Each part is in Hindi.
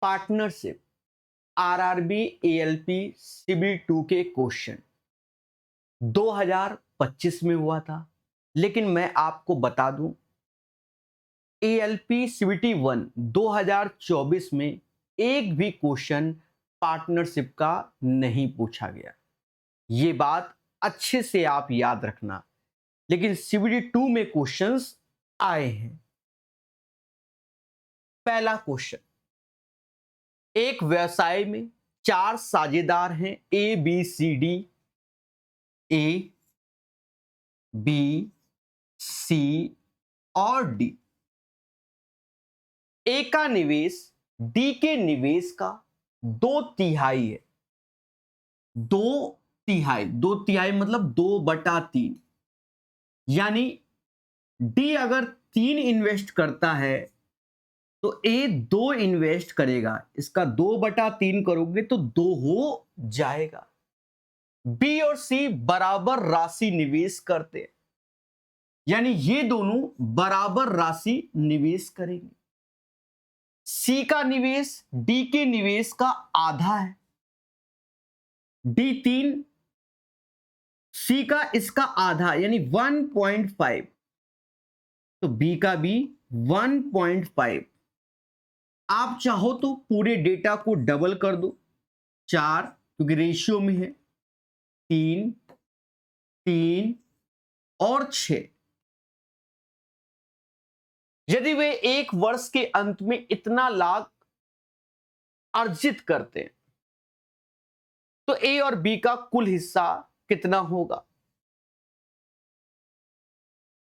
पार्टनरशिप, आरआरबी, एएलपी, सिविल 2 के क्वेश्चन 2025 में हुआ था, लेकिन मैं आपको बता दूं एएलपी सीवीटी 1 2024 में एक भी क्वेश्चन पार्टनरशिप का नहीं पूछा गया। ये बात अच्छे से आप याद रखना। लेकिन सीवीटी 2 में क्वेश्चंस आए हैं। पहला क्वेश्चन, एक व्यवसाय में 4 साझेदार हैं, A B C D, A B C और डी। ए का निवेश डी के निवेश का 2/3 है। 2/3, 2/3 मतलब 2/3। यानी डी अगर 3 इन्वेस्ट करता है तो ए 2 इन्वेस्ट करेगा। इसका 2/3 करोगे तो 2 हो जाएगा। बी और सी बराबर राशि निवेश करते हैं, यानी ये दोनों बराबर राशि निवेश करेंगे। सी का निवेश डी के निवेश का आधा है। डी 3, सी का इसका आधा यानी 1.5, तो बी का भी 1.5। आप चाहो तो पूरे डेटा को डबल कर दो, 4 क्योंकि रेशियो में है, 3, 3 और 6। यदि वे एक वर्ष के अंत में इतना लाभ अर्जित करते हैं तो ए और बी का कुल हिस्सा कितना होगा?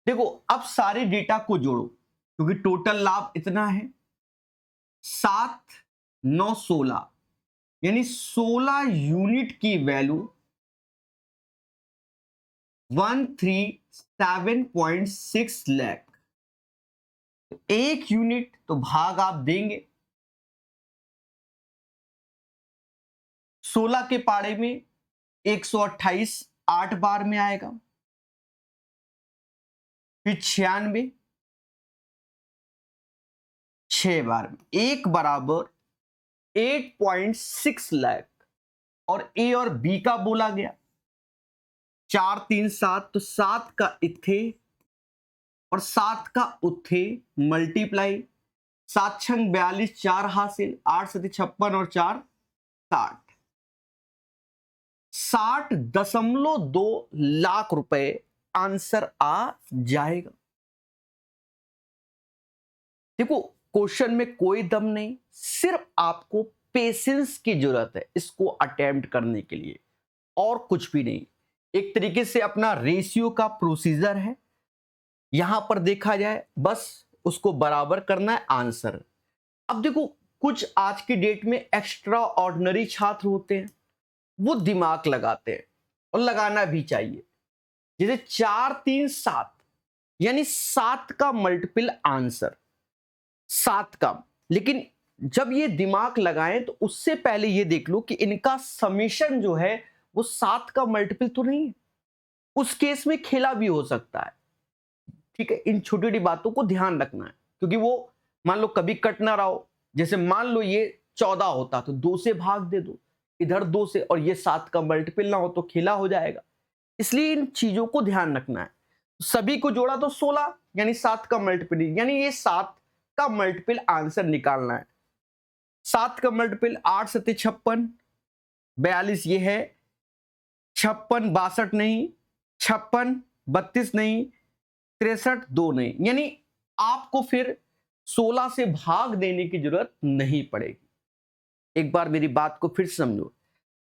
देखो, अब सारे डेटा को जोड़ो क्योंकि टोटल लाभ इतना है, 7, 9, 16, यानी 16 यूनिट की वैल्यू 137.6 लाख। एक यूनिट तो भाग आप देंगे 16 के पारे में 128 8 बार में आएगा, फिर 96 6 बार में, एक बराबर 8.6 लाख। और ए और बी का बोला गया 4, 3, 7, तो 7 का इथे और 7 का उथे मल्टीप्लाई, 7 छंग 42, 4 हासिल, 8 सती 56 और 4 60, 60.2 लाख रुपए आंसर आ जाएगा। देखो, क्वेश्चन में कोई दम नहीं, सिर्फ आपको पेशेंस की जरूरत है इसको अटेम्प्ट करने के लिए, और कुछ भी नहीं। एक तरीके से अपना रेशियो का प्रोसीजर है, यहां पर देखा जाए बस उसको बराबर करना है, आंसर। अब देखो, कुछ आज की डेट में एक्स्ट्रा ऑर्डिनरी छात्र होते हैं, वो दिमाग लगाते हैं और लगाना भी चाहिए। जैसे 4, 3, 7 यानी 7 का मल्टीपल आंसर 7 का। लेकिन जब ये दिमाग लगाएं तो उससे पहले ये देख लो कि इनका समेशन जो है वो 7 का मल्टीपल तो नहीं है। उस केस में खेला भी हो सकता है। ठीक है, इन छोटी छोटी बातों को ध्यान रखना है, क्योंकि वो मान लो कभी कट ना रहा हो। जैसे मान लो ये 14 होता तो 2 से भाग दे दो, इधर 2 से, और ये 7 का मल्टीपल ना हो तो खेला हो जाएगा। इसलिए इन चीजों को ध्यान रखना है। सभी को जोड़ा तो 16 यानी 7 का मल्टीपल, यानी ये 7 का मल्टीपल आंसर निकालना है। 7 का मल्टीपल 8 सती 56, 42 ये है, 56 62 नहीं, 56 32 नहीं, 63 2 नहीं, यानी आपको फिर 16 से भाग देने की जरूरत नहीं पड़ेगी। एक बार मेरी बात को फिर समझो,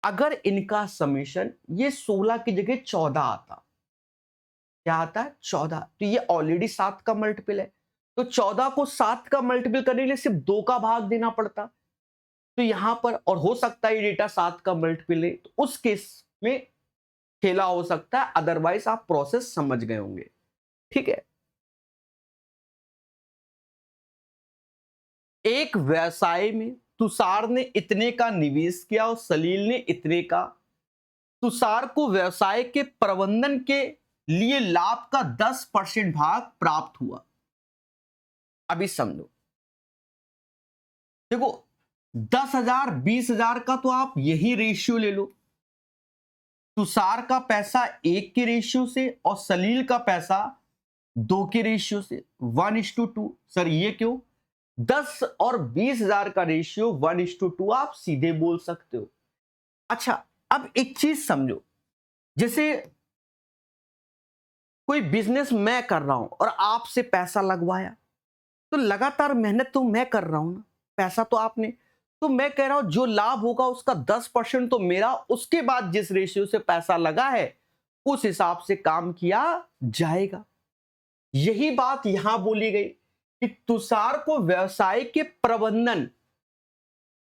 अगर इनका समेशन ये 16 की जगह 14 आता, क्या आता है 14, तो ये ऑलरेडी 7 का मल्टीपल है, तो 14 को 7 का मल्टीपल करने के लिए सिर्फ 2 का भाग देना पड़ता। तो यहां पर, और हो सकता है ये डेटा 7 का मल्टीपल है, तो उस केस में खेला हो सकता है, अदरवाइज आप प्रोसेस समझ गए होंगे। ठीक है, एक व्यवसाय में तुषार ने इतने का निवेश किया और सलील ने इतने का। तुषार को व्यवसाय के प्रबंधन के लिए लाभ का 10% भाग प्राप्त हुआ। अभी समझो, देखो 10,000 20,000 का तो आप यही रेशियो ले लो। तुषार का पैसा 1 के रेशियो से और सलील का पैसा 2 के रेशियो से 1:2। सर ये क्यों? 10 और 20,000 का रेशियो 1:2 आप सीधे बोल सकते हो। अच्छा, अब एक चीज समझो, जैसे कोई बिजनेस मैं कर रहा हूं और आपसे पैसा लगवाया, तो लगातार मेहनत तो मैं कर रहा हूं ना, पैसा तो आपने, तो मैं कह रहा हूं जो लाभ होगा उसका 10% तो मेरा, उसके बाद जिस रेशियो से पैसा लगा है उस हिसाब से काम किया जाएगा। यही बात यहां बोली गई कि तुषार को व्यवसाय के प्रबंधन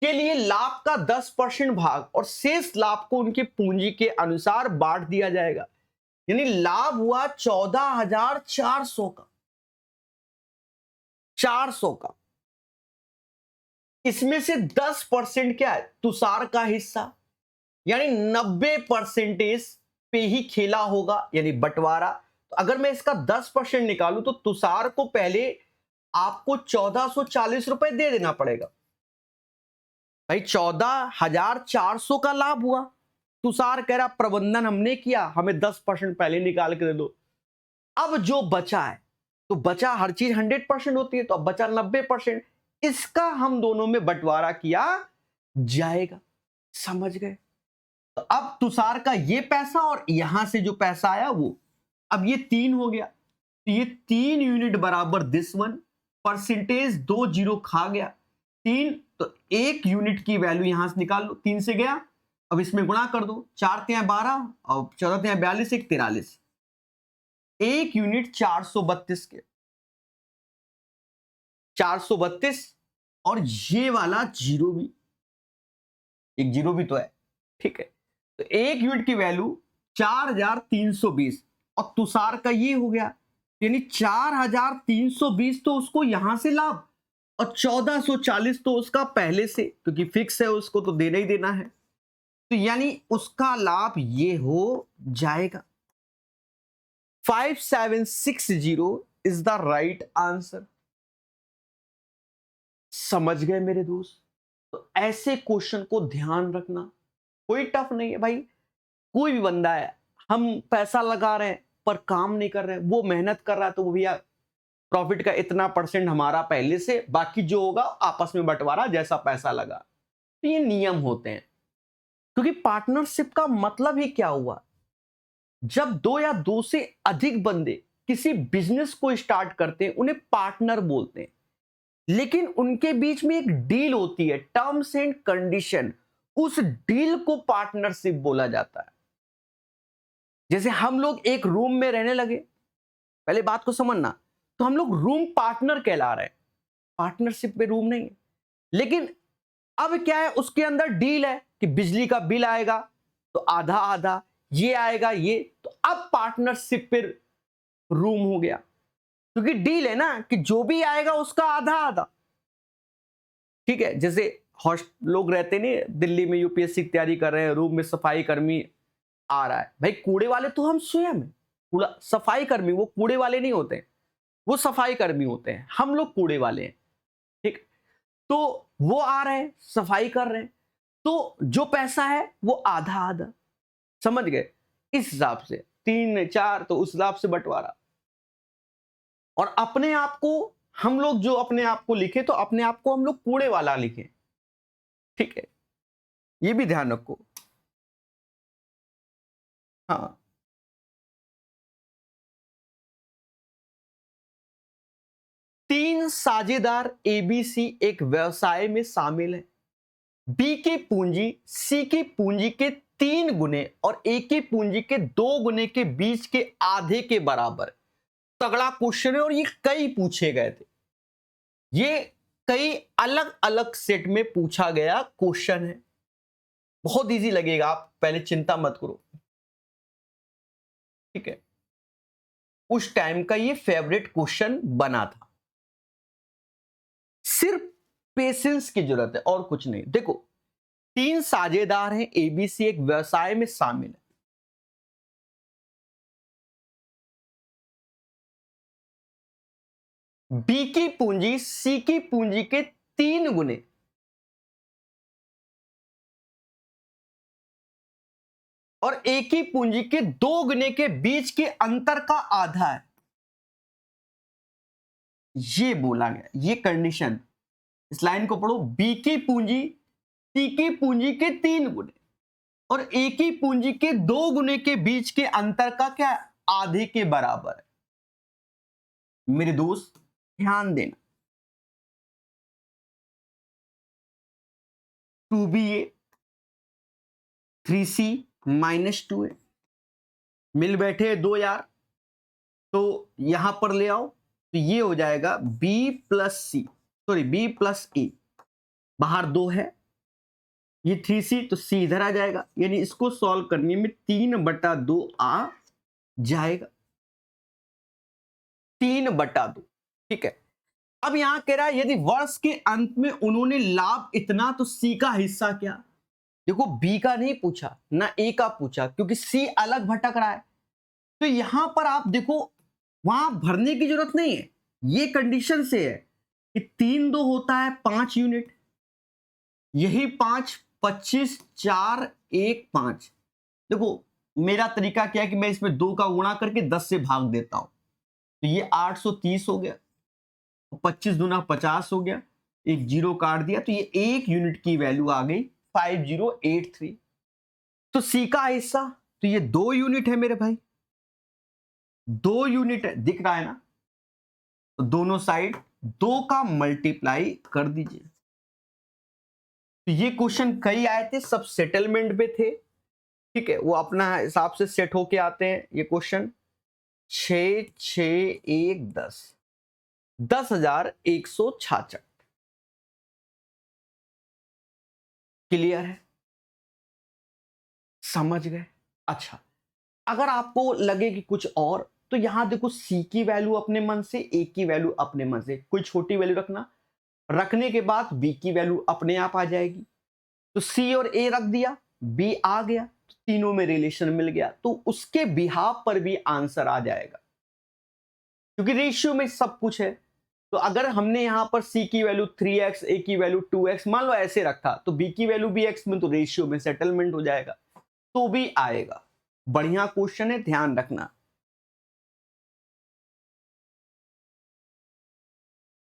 के लिए लाभ का 10% भाग और शेष लाभ को उनके पूंजी के अनुसार बांट दिया जाएगा। यानी लाभ हुआ 14,400 का, 400 का। इसमें से 10% क्या है? तुषार का हिस्सा, यानी 90% पे ही खेला होगा, यानी बंटवारा। तो अगर मैं इसका 10% निकालूं तो तुषार को पहले आपको 1440 रुपए दे देना पड़ेगा। भाई 14,400 का लाभ हुआ, तुषार कह रहा प्रबंधन हमने किया, हमें 10% पहले निकाल के दे दो। अब जो बचा है, तो बचा, हर चीज 100% होती है, तो अब बचा 90%, इसका हम दोनों में बंटवारा किया जाएगा। समझ गए? तो अब तुषार का ये पैसा और यहां से जो पैसा आया वो, अब ये 3 हो गया, तो ये 3 यूनिट बराबर दिस वन, परसेंटेज 2 जीरो खा गया 3, तो 1 यूनिट की वैल्यू यहां से निकाल लो, 3 से गया, अब इसमें गुणा कर दो, 4 तिया 12 और 14 तिया 42, 1 43, 1 यूनिट 432 के, 432, और ये वाला जीरो भी, एक जीरो भी तो है, ठीक है। तो 1 यूनिट की वैल्यू 4,320 और तुषार का ये हो गया, यानी 4,320 तो उसको यहां से लाभ और 1,440 तो उसका पहले से, क्योंकि फिक्स है उसको तो देना ही देना है, तो यानी उसका लाभ ये हो जाएगा। 5760 इज द राइट आंसर। समझ गए मेरे दोस्त? तो ऐसे क्वेश्चन को ध्यान रखना, कोई टफ नहीं है भाई। कोई भी बंदा है, हम पैसा लगा रहे हैं पर काम नहीं कर रहे हैं, वो मेहनत कर रहा है, तो वो भैया प्रॉफिट का इतना % हमारा पहले से, बाकी जो होगा आपस में बंटवारा, जैसा पैसा लगा। तो ये नियम होते हैं, क्योंकि पार्टनरशिप का मतलब ही क्या हुआ? जब 2 या 2 से अधिक बंदे किसी बिजनेस को स्टार्ट करते हैं, उन्हें पार्टनर बोलते हैं, लेकिन उनके बीच में एक डील होती है, टर्म्स एंड कंडीशन, उस डील को पार्टनरशिप बोला जाता है। जैसे हम लोग एक रूम में रहने लगे, पहले बात को समझना, तो हम लोग रूम पार्टनर कहला रहे हैं, पार्टनरशिप में रूम नहीं है। लेकिन अब क्या है, उसके अंदर डील है कि बिजली का बिल आएगा तो आधा आधा, ये आएगा ये, तो अब पार्टनरशिप पे रूम हो गया, क्योंकि डील है ना कि जो भी आएगा उसका आधा आधा। ठीक है, जैसे हॉस्ट लोग रहते नहीं, दिल्ली में यूपीएससी की तैयारी कर रहे हैं, रूम में सफाई कर्मी आ रहा है, भाई कूड़े वाले तो हम स्वयं हैं, कूड़ा सफाई कर्मी, वो कूड़े वाले नहीं होते, वो सफाई कर्मी होते हैं, हम लोग कूड़े वाले हैं। ठीक, तो वो आ रहे हैं, सफाई कर रहे हैं, तो जो पैसा है वो आधा आधा, समझ गए? इस हिसाब से 3 4, तो उस हिसाब से बंटवारा। और अपने आप को हम लोग जो अपने आप को लिखे, तो अपने आप को हम लोग कूड़े वाला लिखे, ठीक है, ये भी ध्यान रखो। हाँ, 3 साझेदार एबीसी एक व्यवसाय में शामिल है। बी की पूंजी सी की पूंजी के 3 गुने और ए की पूंजी के 2 गुने के बीच के आधे के बराबर। तगड़ा क्वेश्चन है और ये कई पूछे गए थे, ये कई अलग अलग सेट में पूछा गया क्वेश्चन है, बहुत इजी लगेगा, आप पहले चिंता मत करो, ठीक है। उस टाइम का ये फेवरेट क्वेश्चन बना था। सिर्फ पेशेंस की जरूरत है और कुछ नहीं। देखो, 3 साझेदार हैं, एबीसी एक व्यवसाय में शामिल है। बी की पूंजी सी की पूंजी के 3 गुने और एक ही पूंजी के दो गुने के बीच के अंतर का आधा है, ये बोला गया, ये कंडीशन। इस लाइन को पढ़ो, बी की पूंजी सी की पूंजी के 3 गुने और एक ही पूंजी के 2 गुने के बीच के अंतर का क्या, आधे के बराबर है। मेरे दोस्त ध्यान देना, 2BA 3C -2A मिल बैठे दो यार, तो यहां पर ले आओ, तो ये हो जाएगा B प्लस सी, सॉरी B प्लस ए, बाहर 2 है, ये 3C तो C इधर आ जाएगा, यानी इसको सॉल्व करने में 3/2 आ जाएगा, 3/2। ठीक है, अब यहां कह रहा है यदि वर्ष के अंत में उन्होंने लाभ इतना, तो सी का हिस्सा क्या। देखो बी का नहीं पूछा ना ए का पूछा, क्योंकि सी अलग भटक रहा है, तो यहां पर आप देखो वहां भरने की जरूरत नहीं है, ये कंडीशन से है कि 3×2 होता है 5 यूनिट, यही 5 25 4 1 5। देखो मेरा तरीका क्या है कि मैं इसमें 2 का गुणा करके 10 से भाग देता हूं, तो ये 830 हो गया, 25 दूना 50 हो गया, एक जीरो काट दिया, तो ये 1 यूनिट की वैल्यू आ गई 5083। तो सी का हिस्सा, तो ये 2 यूनिट है मेरे भाई, 2 यूनिट है, दिख रहा है ना, तो दोनों साइड 2 का मल्टीप्लाई कर दीजिए। तो ये क्वेश्चन कई आए थे, सब सेटलमेंट पे थे, ठीक है, वो अपना हिसाब से सेट होके आते हैं। ये क्वेश्चन 6 6 1 10 10,166 क्लियर है, समझ गए। अच्छा, अगर आपको लगे कि कुछ और, तो यहां देखो सी की वैल्यू अपने मन से, ए की वैल्यू अपने मन से, कोई छोटी वैल्यू रखना, रखने के बाद बी की वैल्यू अपने आप आ जाएगी, तो सी और ए रख दिया, बी आ गया, तो तीनों में रिलेशन मिल गया, तो उसके बिहाफ पर भी आंसर आ जाएगा, क्योंकि रेशियो में सब कुछ है। तो अगर हमने यहां पर सी की वैल्यू 3x, ए की वैल्यू 2x मान लो ऐसे रखा, तो बी की वैल्यू भी x में, तो रेशियो में सेटलमेंट हो जाएगा, तो भी आएगा। बढ़िया क्वेश्चन है, ध्यान रखना।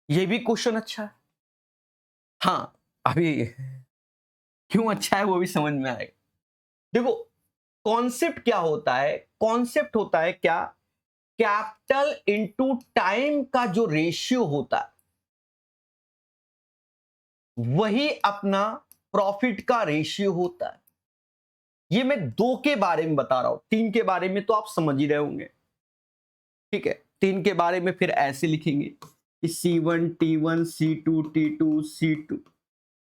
ये भी क्वेश्चन अच्छा है, हाँ अभी क्यों अच्छा है वो भी समझ में आएगा। देखो कॉन्सेप्ट क्या होता है, कॉन्सेप्ट होता है क्या, कैपिटल इनटू टाइम का जो रेशियो होता है वही अपना प्रॉफिट का रेशियो होता है। ये मैं 2 के बारे में बता रहा हूं, 3 के बारे में तो आप समझ ही रहे होंगे, ठीक है। 3 के बारे में फिर ऐसे लिखेंगे कि C1 T1 C2 T2 C2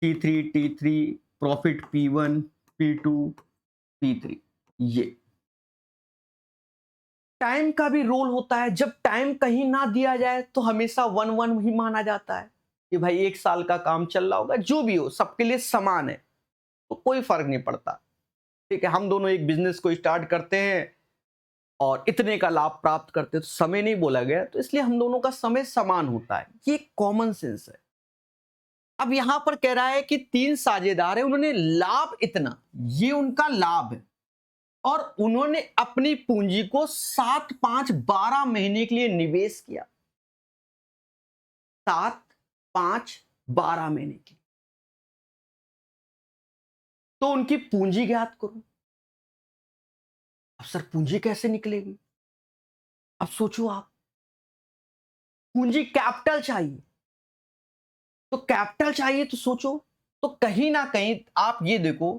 T3 T3 profit P1 P2 P3। ये टाइम का भी रोल होता है, जब टाइम कहीं ना दिया जाए तो हमेशा 1 1 ही माना जाता है कि भाई 1 साल का काम चल रहा होगा, जो भी हो सबके लिए समान है, तो कोई फर्क नहीं पड़ता, ठीक है। हम दोनों एक बिजनेस को स्टार्ट करते हैं और इतने का लाभ प्राप्त करते हैं, तो समय नहीं बोला गया, तो इसलिए हम दोनों का समय समान होता है, ये कॉमन सेंस है। अब यहां पर कह रहा है कि 3 साझेदार है, उन्होंने लाभ इतना, ये उनका लाभ है, और उन्होंने अपनी पूंजी को 7 5 12 महीने के लिए निवेश किया, 7 5 12 महीने की, तो उनकी पूंजी ज्ञात करो। अब सर पूंजी कैसे निकलेगी, अब सोचो आप, पूंजी कैपिटल चाहिए, तो कैपिटल चाहिए तो सोचो, तो कहीं ना कहीं आप ये देखो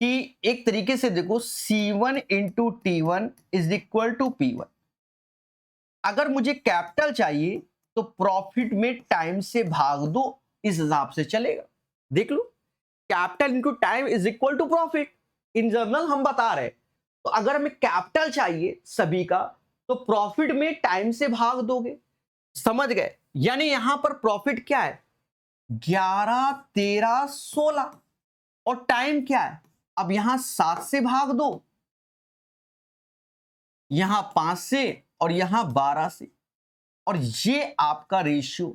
कि एक तरीके से देखो C1 into T1 is equal to P1। अगर मुझे कैपिटल चाहिए तो प्रॉफिट में टाइम से भाग दो, इस हिसाब से चलेगा। देख लो, capital into time is equal to profit, in general हम बता रहे, तो अगर हमें कैपिटल चाहिए सभी का, तो प्रॉफिट में टाइम से भाग दोगे, समझ गए। यानी यहां पर प्रॉफिट क्या है, 11 13 16, और टाइम क्या है, अब यहां 7 से भाग दो, यहां 5 से, और यहां 12 से, और ये आपका रेशियो।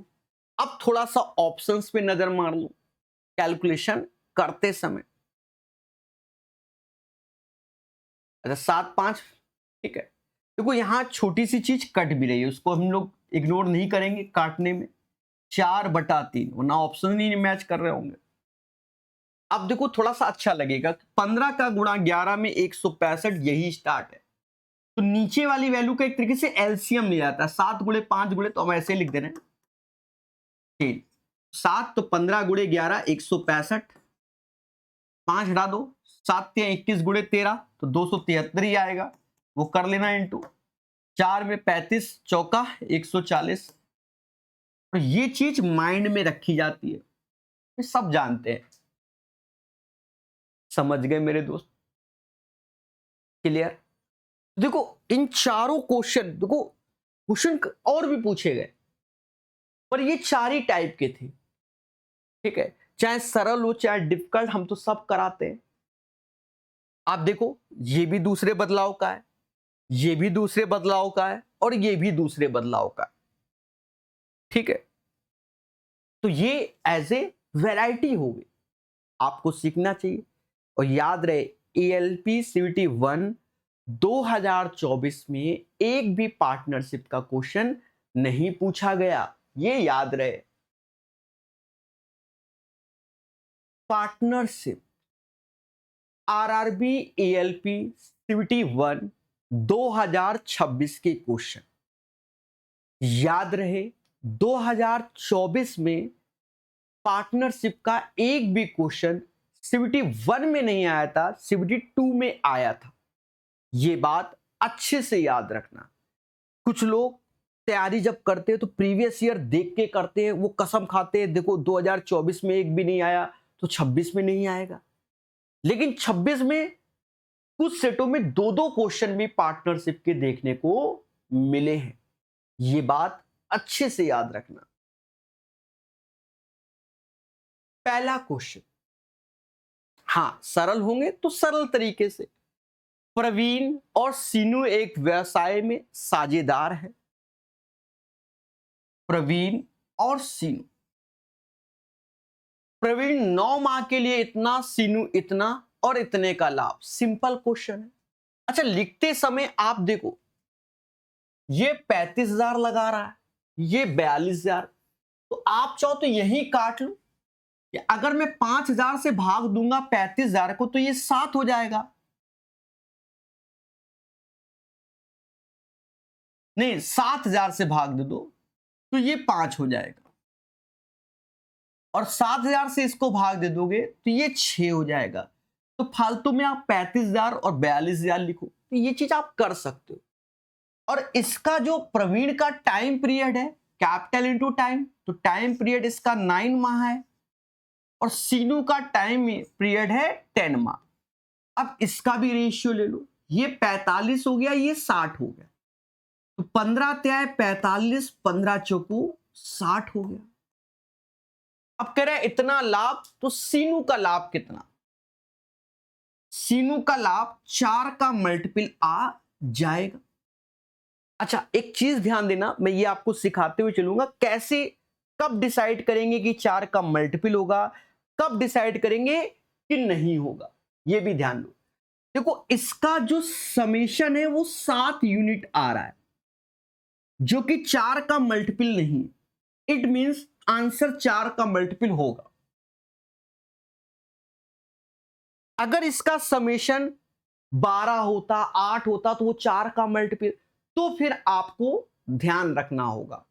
अब थोड़ा सा ऑप्शंस पे नजर मार लो कैलकुलेशन करते समय, अच्छा 7 5, ठीक है। देखो यहाँ छोटी सी चीज कट भी रही है, उसको हम लोग इग्नोर नहीं करेंगे काटने में। 4/3, वरना ऑप्शन ही नहीं मैच कर रहे होंगे। अब देखो थोड़ा सा अच्छा लगेगा, 15 का गुणा 11 में 165, यही स्टार्ट है। तो नीचे वाली वैल्यू का एक तरीके से एलसीएम ले जाता है, 7 गुणे 5 गुणे, तो हम ऐसे लिख दे रहे हैं। ठीक, 7 तो 15 गुणे 11 165, 5 हटा दो, 7 या 21 गुणे 13 तो 273 ही आएगा, वो कर लेना इंटू 4 में 35 चौका 140। तो ये चीज माइंड में रखी जाती है, ये सब जानते हैं। समझ गए मेरे दोस्त? क्लियर? देखो इन चारों क्वेश्चन, देखो क्वेश्चन और भी पूछे गए, पर ये 4 ही टाइप के थे, ठीक है। चाहे सरल हो चाहे डिफिकल्ट, हम तो सब कराते हैं। आप देखो ये भी दूसरे बदलाव का है, ये भी दूसरे बदलाव का है, और ये भी दूसरे बदलाव का है, ठीक है। तो ये एज ए वैरायटी हो गई, आपको सीखना चाहिए। और याद रहे ALP CVT 1 2024 में एक भी पार्टनरशिप का क्वेश्चन नहीं पूछा गया, ये याद रहे। पार्टनरशिप RRB ALP CVT 1 2026 के क्वेश्चन याद रहे। 2024 में पार्टनरशिप का एक भी क्वेश्चन CVT 1 में नहीं आया था, CVT 2 में आया था। ये बात अच्छे से याद रखना। कुछ लोग तैयारी जब करते हैं तो प्रीवियस ईयर देख के करते हैं, वो कसम खाते हैं देखो 2024 में एक भी नहीं आया तो 26 में नहीं आएगा। लेकिन 26 में कुछ सेटों में 2-2 क्वेश्चन भी पार्टनरशिप के देखने को मिले हैं, ये बात अच्छे से याद रखना। पहला क्वेश्चन, हां सरल होंगे तो सरल तरीके से। प्रवीण और सीनू एक व्यवसाय में साझेदार है। प्रवीण और सीनू, प्रवीण 9 माह के लिए इतना, सीनू इतना, और इतने का लाभ। सिंपल क्वेश्चन है। अच्छा लिखते समय आप देखो ये 35,000 लगा रहा है, ये 42,000, तो आप चाहो तो यही काट लो कि अगर मैं 5,000 से भाग दूंगा 35,000 को तो ये 7 हो जाएगा। नहीं 7,000 से भाग दे दो तो ये 5 हो जाएगा, और 7,000 से इसको भाग दे दोगे तो ये 6 हो जाएगा। तो फालतू में आप 35,000 और 42,000 लिखो, तो ये चीज आप कर सकते हो। और इसका जो प्रवीण का टाइम पीरियड है, कैपिटल इंटू टाइम, तो टाइम पीरियड इसका 9 माह है, और सीनू का टाइम पीरियड है 10 माह। अब इसका भी रेशियो ले लो, ये 45 हो गया, ये 60 हो गया, तो 15 त्याय 45, 15 चौकू 60 हो गया। अब कह रहे हैं इतना लाभ, तो सीनू का लाभ कितना? सीनू का लाभ 4 का मल्टीपल आ जाएगा। अच्छा एक चीज ध्यान देना, मैं ये आपको सिखाते हुए चलूंगा कैसे, कब डिसाइड करेंगे कि 4 का मल्टीपल होगा, कब डिसाइड करेंगे कि नहीं होगा, ये भी ध्यान दो। देखो इसका जो समेशन है वो 7 यूनिट आ रहा है, जो कि 4 का मल्टीपल नहीं। इट मींस आंसर 4 का मल्टीपल होगा। अगर इसका समेशन 12 होता, 8 होता, तो वो 4 का मल्टीपल, तो फिर आपको ध्यान रखना होगा।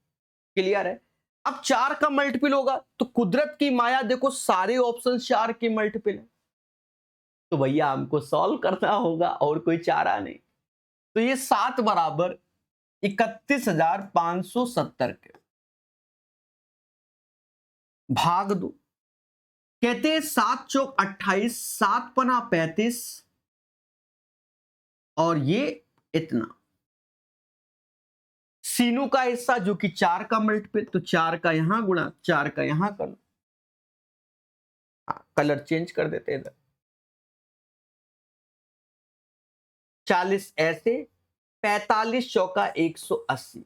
क्लियर है? अब 4 का मल्टीपल होगा तो कुदरत की माया देखो सारे ऑप्शन 4 के मल्टीपल है, तो भैया हमको सॉल्व करना होगा, और कोई चारा नहीं। तो ये 7 बराबर 31,570 के भाग दो। कहते हैं 7 चौक 28, 7 पना 35, और ये इतना। सीनू का हिस्सा जो कि 4 का मल्टीपल, तो 4 का यहां गुणा 4 का यहां कर लो। कलर चेंज कर देते इधर, 40 ऐसे, 45 चौका 180,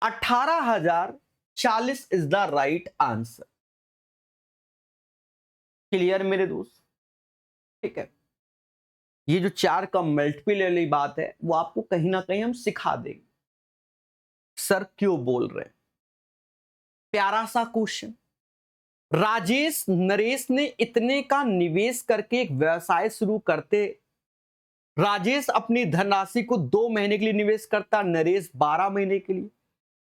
18,040 is the right answer. Clear मेरे दोस्त? ठीक है। ये जो 4 का मल्टीपल वाली बात है वो आपको कहीं ना कहीं हम सिखा देंगे। सर क्यों बोल रहे हैं? प्यारा सा क्वेश्चन। राजेश नरेश ने इतने का निवेश करके एक व्यवसाय शुरू करते। राजेश अपनी धनराशि को 2 महीने के लिए निवेश करता, नरेश 12 महीने के लिए।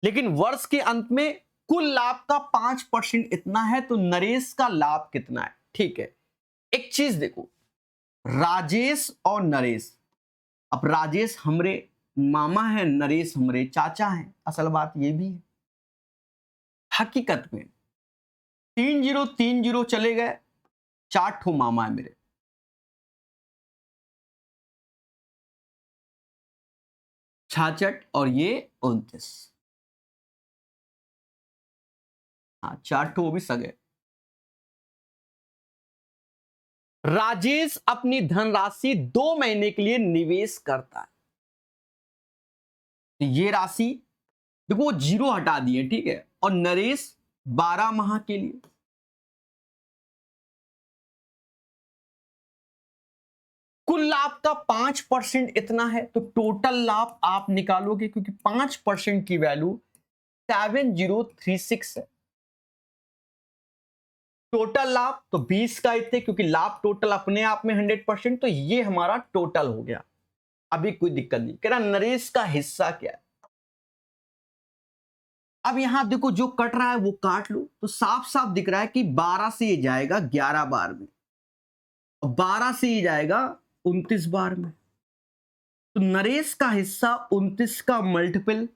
लेकिन वर्ष के अंत में कुल लाभ का 5% इतना है, तो नरेश का लाभ कितना है? ठीक है, एक चीज देखो, राजेश और नरेश। अब राजेश हमरे मामा है, नरेश हमरे चाचा हैं। असल बात ये भी है। हकीकत में 3030 चले गए, 4 ठो मामा है मेरे। छाछठ और ये 29। हाँ, 4 ठो वो भी सगे। राजेश अपनी धनराशि 2 महीने के लिए निवेश करता है। तो ये राशि देखो, वो 0 हटा दिए, ठीक है। और नरेश 12 माह के लिए। कुल लाभ का 5% इतना है, तो टोटल लाभ आप निकालोगे, क्योंकि 5% की वैल्यू 7036 है। टोटल लाभ तो 20 का इतने, क्योंकि लाभ टोटल अपने आप में 100%, तो ये हमारा टोटल हो गया। अभी कोई दिक्कत नहीं। कह रहा नरेश का हिस्सा क्या है? अब यहां देखो, जो कट रहा है वो काट लो, तो साफ साफ दिख रहा है कि 12 से ये जाएगा 11 बार में, और 12 से ये जाएगा 29 बार में। तो नरेश का हिस्सा 29 का मल्टीपल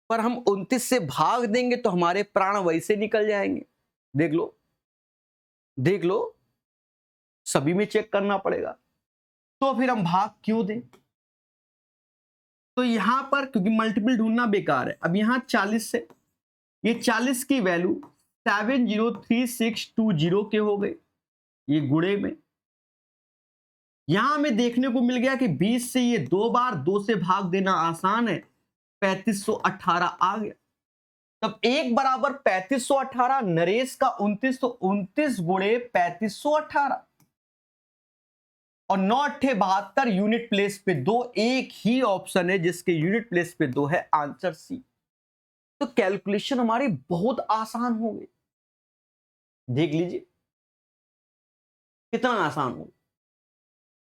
पर हम 29 से भाग देंगे तो हमारे प्राण वैसे निकल जाएंगे। देख लो, देख लो, सभी में चेक करना पड़ेगा। तो फिर हम भाग क्यों दें? तो यहां पर क्योंकि मल्टीपल ढूंढना बेकार है। अब यहां 40 से ये 40 की वैल्यू 703620 के हो गए, ये गुणे में। यहां हमें देखने को मिल गया कि 20 से ये 2 बार, 2 से भाग देना आसान है, 3518 आ गया। तब 1 बराबर 3518, नरेश का 29, तो 29 गुणे 3518 और 9 अट्ठे 72 यूनिट प्लेस पे 2। एक ही ऑप्शन है जिसके यूनिट प्लेस पे 2 है, आंसर सी। तो कैलकुलेशन हमारी बहुत आसान हो गई। देख लीजिए कितना आसान हो,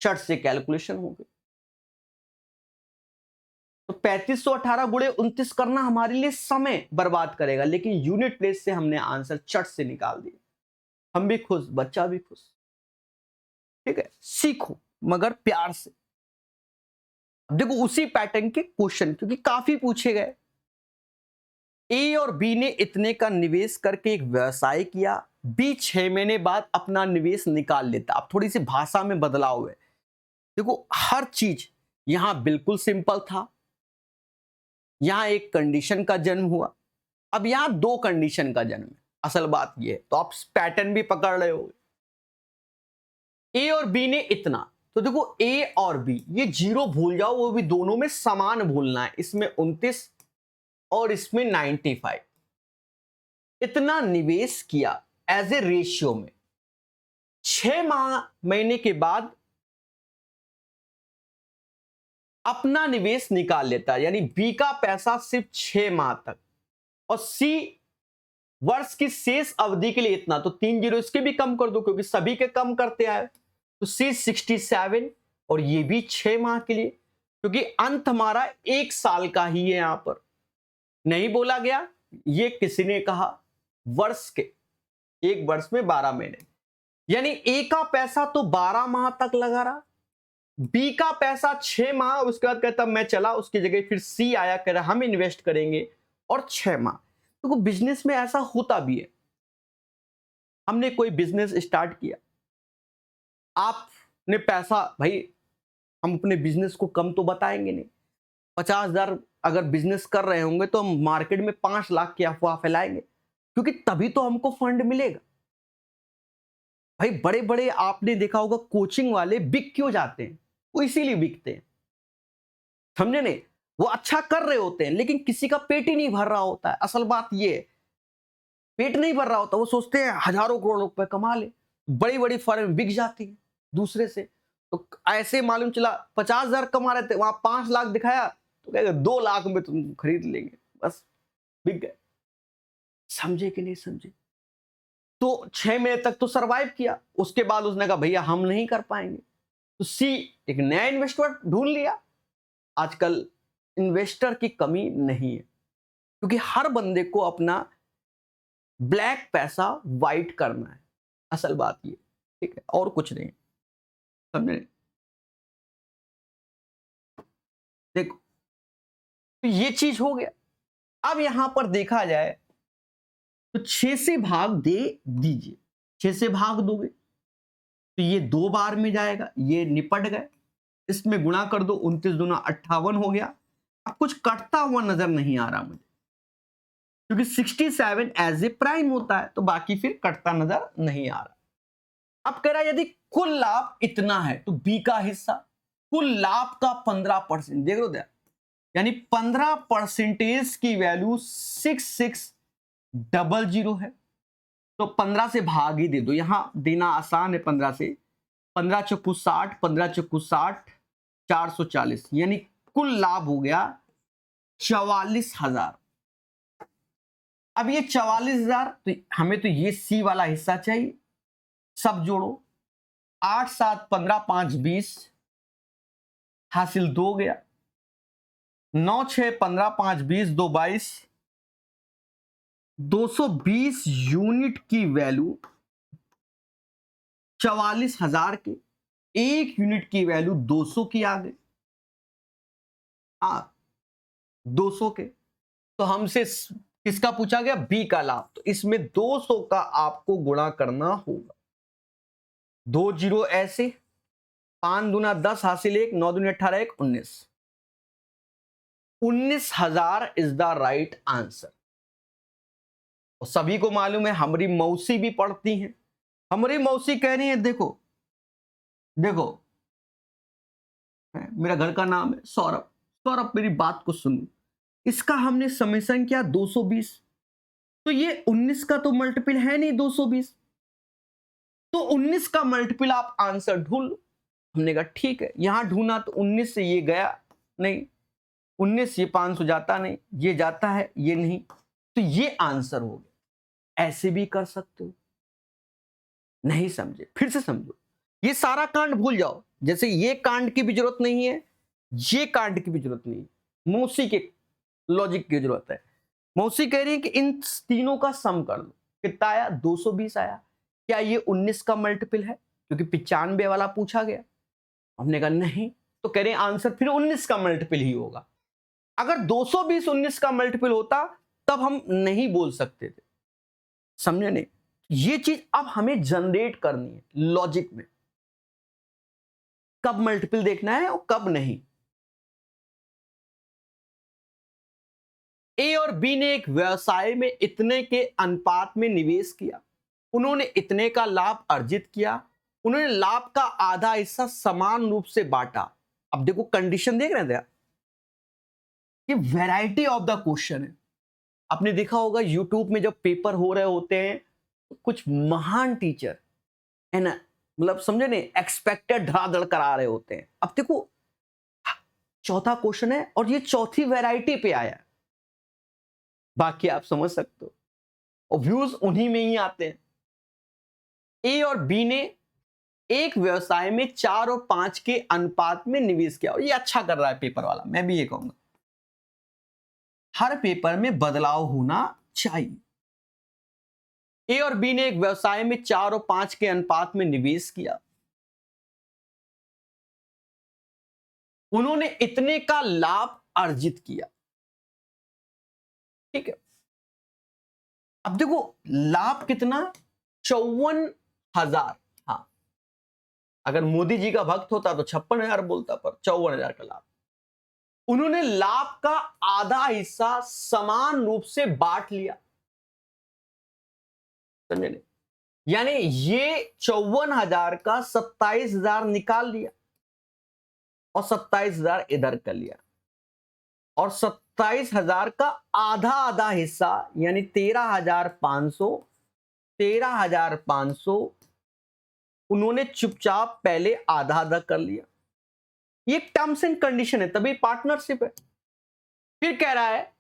चट से कैलकुलेशन हो गई। तो 3518 गुणे 29 करना हमारे लिए समय बर्बाद करेगा, लेकिन यूनिट प्लेस से हमने आंसर चट से निकाल दिया। हम भी खुश, बच्चा भी खुश। ठीक है, सीखो मगर प्यार से। अब देखो उसी पैटर्न के क्वेश्चन, क्योंकि काफी पूछे गए। ए और बी ने इतने का निवेश करके एक व्यवसाय किया, बी 6 महीने बाद अपना निवेश निकाल लेता। अब थोड़ी सी भाषा में बदलाव है। देखो हर चीज यहां बिल्कुल सिंपल था। यहां एक कंडीशन का जन्म हुआ, अब यहां 2 कंडीशन का जन्म है। असल बात यह है, तो आप पैटर्न भी पकड़ रहे हो। ए और बी ने इतना, तो देखो ए और बी, ये 0 भूल जाओ, वो भी दोनों में समान भूलना है। इसमें 29 और इसमें 95। इतना निवेश किया एज ए रेशियो में। 6 महीने के बाद अपना निवेश निकाल लेता है, यानी बी का पैसा सिर्फ 6 माह तक, और सी वर्ष की शेष अवधि के लिए इतना। तो 3 जीरो इसके भी कम कर दो, क्योंकि सभी के कम करते आए। तो सी 67, और ये भी 6 माह के लिए, क्योंकि अंत हमारा 1 साल का ही है। यहां पर नहीं बोला गया, ये किसी ने कहा वर्ष के, 1 वर्ष में 12 महीने, यानी ए का पैसा तो 12 माह तक लगा रहा, बी का पैसा 6 माह, उसके बाद कहता मैं चला, उसकी जगह फिर सी आया, कह रहा हम इन्वेस्ट करेंगे और 6 माह। तो बिजनेस में ऐसा होता भी है। हमने कोई बिजनेस स्टार्ट किया, आपने पैसा, भाई हम अपने बिजनेस को कम तो बताएंगे नहीं। 50,000 अगर बिजनेस कर रहे होंगे तो हम मार्केट में 5 लाख की अफवाह फैलाएंगे, क्योंकि तभी तो हमको फंड मिलेगा। भाई बड़े बड़े आपने देखा होगा कोचिंग वाले बिक क्यों जाते हैं? वो इसीलिए बिकते हैं, समझे नहीं? वो अच्छा कर रहे होते हैं, लेकिन किसी का पेट ही नहीं भर रहा होता है। असल बात ये है, पेट नहीं भर रहा होता, वो सोचते हैं हजारों करोड़ रुपए कमा ले, बड़ी बड़ी फर्म बिक जाती है दूसरे से। तो ऐसे मालूम चला 50,000 कमा रहे थे, वहां 5 लाख दिखाया तो कहेगा 2 लाख में तुम खरीद लेंगे, बस बिक गए। समझे कि नहीं समझे? तो 6 महीने तक तो सरवाइव किया, उसके बाद उसने कहा भैया हम नहीं कर पाएंगे, तो सी एक नया इन्वेस्टर ढूंढ लिया। आजकल इन्वेस्टर की कमी नहीं है, क्योंकि हर बंदे को अपना ब्लैक पैसा वाइट करना है, असल बात ये, ठीक है, और कुछ नहीं, समझे? देखो, तो ये चीज हो गया। अब यहां पर देखा जाए तो 6 से भाग दे दीजिए, 6 से भाग दोगे तो ये 2 बार में जाएगा, ये निपट गए। इसमें गुणा कर दो, 29 दूना 58 हो गया। अब कुछ कटता हुआ नजर नहीं आ रहा मुझे, क्योंकि 67 एज ए प्राइम होता है, तो बाकी फिर कटता नजर नहीं आ रहा। अब कह रहा है यदि कुल लाभ इतना है तो बी का हिस्सा, कुल लाभ का 15%, देख लो, यानी 15% की वैल्यू 6600 है, तो 15 से भाग ही दे दो, यहां देना आसान है। 15 से 15 चौकू 60, 15 चौकू 60, 440, यानी कुल लाभ हो गया 44,000। अब ये 44,000, तो हमें तो ये सी वाला हिस्सा चाहिए, सब जोड़ो, 8 7 15 5 20, हासिल 2 गया, 9 6 15 5 20, 2 22, 220 यूनिट की वैल्यू 44,000 के, 1 यूनिट की वैल्यू 200 की आ गई, 200 के। तो हमसे किसका पूछा गया? बी का लाभ, तो इसमें 200 का आपको गुणा करना होगा, 2 जीरो ऐसे, 5 दूना 10 हासिल 1, 9 दूनी 18 1, 19, 19,000 इज द राइट आंसर। और सभी को मालूम है, हमारी मौसी भी पढ़ती हैं, हमारी मौसी कह रही है देखो देखो, मेरा घर का नाम है सौरभ, सौरभ मेरी बात को सुनो, इसका हमने समेशन किया 220, तो ये 19 का तो मल्टीपल है नहीं 220, तो 19 का मल्टीपल आप आंसर ढूंढ लो। हमने कहा ठीक है, यहां ढूंढा तो 19 से ये गया नहीं, 19 ये 500 जाता नहीं, ये जाता है, ये नहीं, तो ये आंसर हो गया। ऐसे भी कर सकते हो, नहीं समझे फिर से समझो, ये सारा कांड भूल जाओ, जैसे ये कांड की भी जरूरत नहीं है, ये कांड की भी जरूरत नहीं है, मौसी के लॉजिक की जरूरत है। मौसी कह रही है कि इन तीनों का सम कर लो, कितना आया? 220 आया। क्या ये 19 का मल्टीपल है? क्योंकि 95 वाला पूछा गया। हमने कहा नहीं, तो कह रहे हैं आंसर फिर 19 का मल्टीपल ही होगा। अगर 220 19 का मल्टीपल होता तब हम नहीं बोल सकते थे, समझे नहीं? ये चीज अब हमें जनरेट करनी है लॉजिक में, कब मल्टीपल देखना है और कब नहीं। ए और बी ने एक व्यवसाय में इतने के अनुपात में निवेश किया, उन्होंने इतने का लाभ अर्जित किया, उन्होंने लाभ का आधा हिस्सा समान रूप से बांटा। अब देखो कंडीशन देख रहे थे, ये वैरायटी ऑफ द क्वेश्चन है। आपने देखा होगा यूट्यूब में जब पेपर हो रहे होते हैं तो कुछ महान टीचर है ना, मतलब समझे नहीं, एक्सपेक्टेड धड़ाधड़ करा रहे होते हैं। अब देखो चौथा क्वेश्चन है और ये चौथी वैरायटी पे आया, बाकी आप समझ सकते हो, और व्यूज उन्हीं में ही आते हैं। ए और बी ने एक व्यवसाय में 4 और 5 के अनुपात में निवेश किया, और ये अच्छा कर रहा है पेपर वाला, मैं भी ये कहूंगा हर पेपर में बदलाव होना चाहिए। ए और बी ने एक व्यवसाय में 4 और 5 के अनुपात में निवेश किया, उन्होंने इतने का लाभ अर्जित किया, ठीक है। अब देखो लाभ कितना? 54,000। हाँ, अगर मोदी जी का भक्त होता तो 56,000 बोलता, पर 54,000 का लाभ। उन्होंने लाभ का आधा हिस्सा समान रूप से बांट लिया, समझे नहीं? यानी ये 54,000 का 27,000 निकाल लिया और 27,000 इधर कर लिया, और 27,000 का आधा आधा हिस्सा यानी 13,500 उन्होंने चुपचाप पहले आधा आधा कर लिया। ये टर्म्स एंड कंडीशन है, तभी पार्टनरशिप है। फिर कह रहा है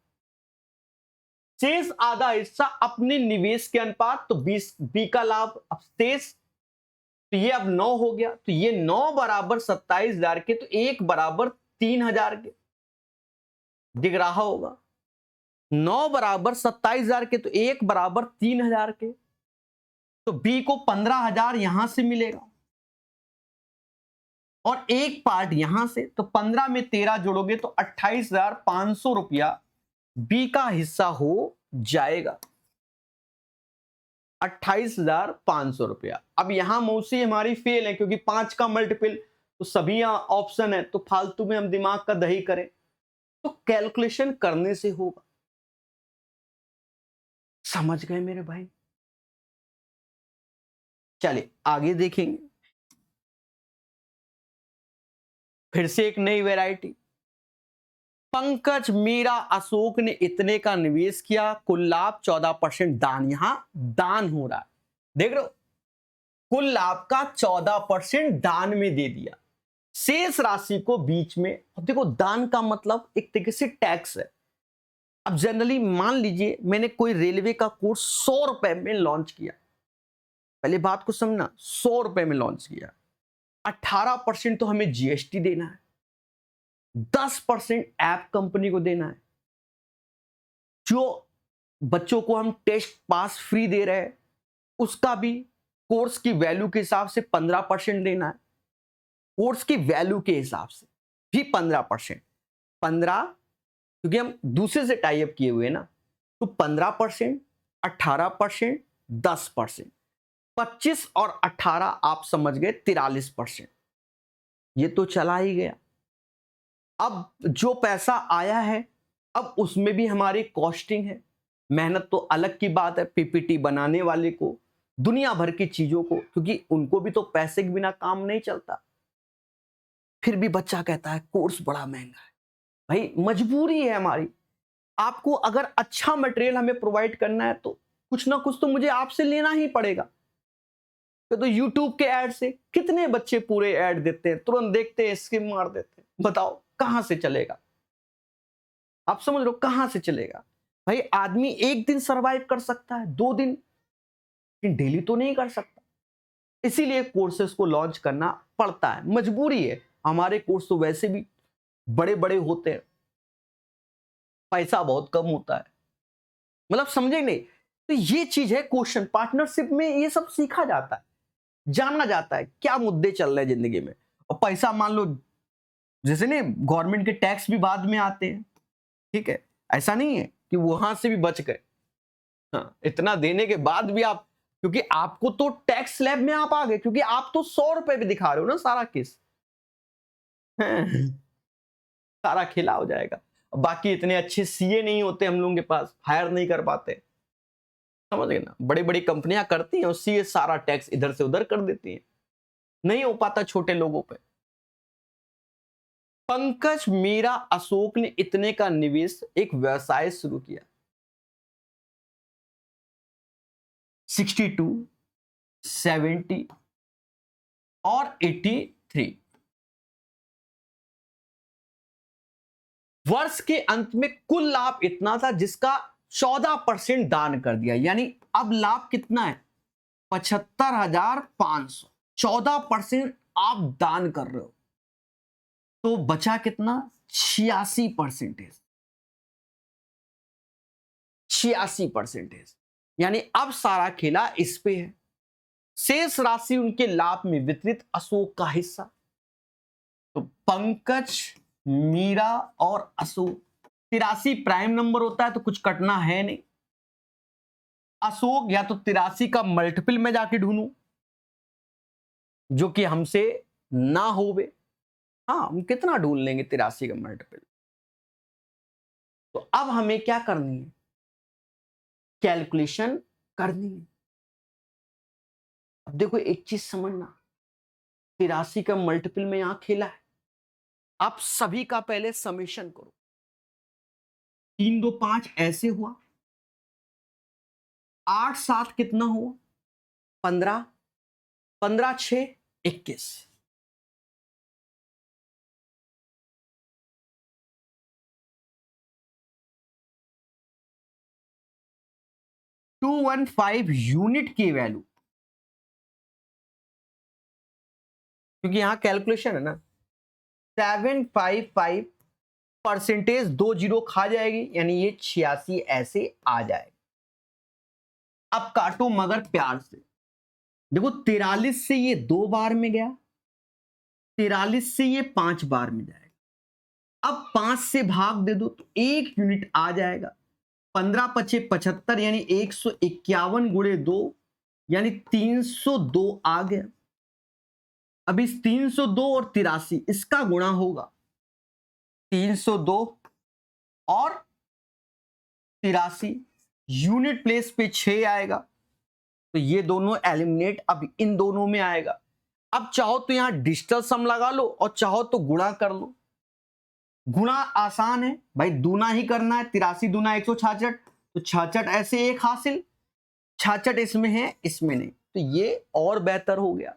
शेष आधा हिस्सा अपने निवेश के अनुपात, तो 20 बी का लाभ। अब शेष, तो ये अब 9 हो गया, तो ये 9 बराबर 27,000 के, तो 1 बराबर 3,000 के, दिख रहा होगा। 9 बराबर 27,000 के, तो 1 बराबर 3,000 के, तो बी को 15,000 यहां से मिलेगा और एक पार्ट यहां से, तो 15 में 13 जोड़ोगे तो 28,500 रुपया बी का हिस्सा हो जाएगा। 28,500 रुपया। अब यहां मौसी हमारी फेल है क्योंकि 5 का मल्टीपल, तो सभी यहां ऑप्शन है, तो फालतू में हम दिमाग का दही करें, तो कैलकुलेशन करने से होगा। समझ गए मेरे भाई? चलिए आगे देखेंगे। फिर से एक नई वैरायटी। पंकज, मीरा, अशोक ने इतने का निवेश किया, कुल लाभ 14% दान। यहां दान हो रहा है, देख रहे हो, कुल लाभ का 14% दान में दे दिया, शेष राशि को बीच में। देखो दान का मतलब एक तरीके से टैक्स है। अब जनरली मान लीजिए मैंने कोई रेलवे का कोर्स 100 रुपए में लॉन्च किया, पहले बात को समझना, 100 रुपए में लॉन्च किया, 18% तो हमें जीएसटी देना है, 10% ऐप कंपनी को देना है, जो बच्चों को हम टेस्ट पास फ्री दे रहे हैं उसका भी कोर्स की वैल्यू के हिसाब से 15% देना है, कोर्स की वैल्यू के हिसाब से भी 15%, 15 क्योंकि हम दूसरे से टाई अप किए हुए हैं ना, तो 15%, 18%, 10%, 25 और 18 आप समझ गए 43%। ये तो चला ही गया। अब जो पैसा आया है, अब उसमें भी हमारी कॉस्टिंग है, मेहनत तो अलग की बात है, पीपीटी बनाने वाले को, दुनिया भर की चीजों को, क्योंकि उनको भी तो पैसे के बिना काम नहीं चलता। फिर भी बच्चा कहता है कोर्स बड़ा महंगा है। भाई मजबूरी है हमारी, आपको अगर अच्छा मटेरियल हमें प्रोवाइड करना है तो कुछ ना कुछ तो मुझे आपसे लेना ही पड़ेगा। तो यूट्यूब के ऐड से कितने बच्चे पूरे ऐड देते हैं, तुरंत देखते हैं, स्किप मार देते हैं, बताओ कहां से चलेगा? आप समझ लो कहां से चलेगा? भाई आदमी एक दिन सरवाइव कर सकता है, 2 दिन, लेकिन डेली तो नहीं कर सकता। इसीलिए कोर्सेस को लॉन्च करना पड़ता है, मजबूरी है। हमारे कोर्स तो वैसे भी बड़े बड़े होते हैं, पैसा बहुत कम होता है, मतलब समझे नहीं? तो ये चीज है, क्वेश्चन पार्टनरशिप में ये सब सीखा जाता है, जाना जाता है क्या मुद्दे चल रहे हैं जिंदगी में। और पैसा मान लो, जैसे नहीं गवर्नमेंट के टैक्स भी बाद में आते हैं, ठीक है, ऐसा नहीं है कि वहां से भी बच गए। हाँ, इतना देने के बाद भी आप, क्योंकि आपको तो टैक्स स्लैब में आप आ गए, क्योंकि आप तो 100 रुपए भी दिखा रहे हो ना, सारा केस सारा खेला हो जाएगा। बाकी इतने अच्छे सीए नहीं होते हम लोगों के पास, हायर नहीं कर पाते, समझ गए ना? बड़ी बड़ी कंपनियां करती हैं और सीए सारा टैक्स इधर से उधर कर देती हैं, नहीं हो पाता छोटे लोगों पे। पंकज, मीरा, अशोक ने इतने का निवेश एक व्यवसाय शुरू किया, 62, 70 और 83। वर्ष के अंत में कुल लाभ इतना था जिसका 14% दान कर दिया, यानी अब लाभ कितना है? 75,500। 14% आप दान कर रहे हो, तो बचा कितना? 86%। 86%, यानी अब सारा खेला इस पे है। शेष राशि उनके लाभ में वितरित, अशोक का हिस्सा। तो पंकज, मीरा और अशोक, 83 प्राइम नंबर होता है तो कुछ कटना है नहीं। अशोक या तो 83 का मल्टीपल में जाके ढूंढूं जो कि हमसे ना होवे, हाँ हम कितना ढूंढ लेंगे 83 का मल्टीपल। तो अब हमें क्या करनी है? कैलकुलेशन करनी है। अब देखो एक चीज समझना, 83 का मल्टीपल में यहां खेला है, आप सभी का पहले समेशन करो। 3 2 5 ऐसे हुआ, 8 7 कितना हुआ? 15, 15×6 = 21। 215 यूनिट की वैल्यू, क्योंकि यहां कैलकुलेशन है ना, 755 परसेंटेज 2 जीरो खा जाएगी, यानी ये 86 ऐसे आ जाएगा। अब काटो मगर प्यार से। देखो 43 से ये 2 बार में गया, 43 से ये 5 बार में जाएगा। अब 5 से भाग दे दो तो 1 यूनिट आ जाएगा। 15×5 = 75, यानी 151 गुणे 2 यानी 302 आ गया। अब इस 302 और 83 इसका गुणा होगा, 302 और 83 यूनिट प्लेस पे 6 आएगा, तो ये दोनों एलिमिनेट अब इन दोनों में आएगा। अब चाहो तो यहां डिजिटल सम लगा लो और चाहो तो गुणा कर लो। गुणा आसान है भाई, दूना ही करना है। 83 दूना 166, तो 66 ऐसे एक हासिल, 66 इसमें है इसमें नहीं, तो ये और बेहतर हो गया।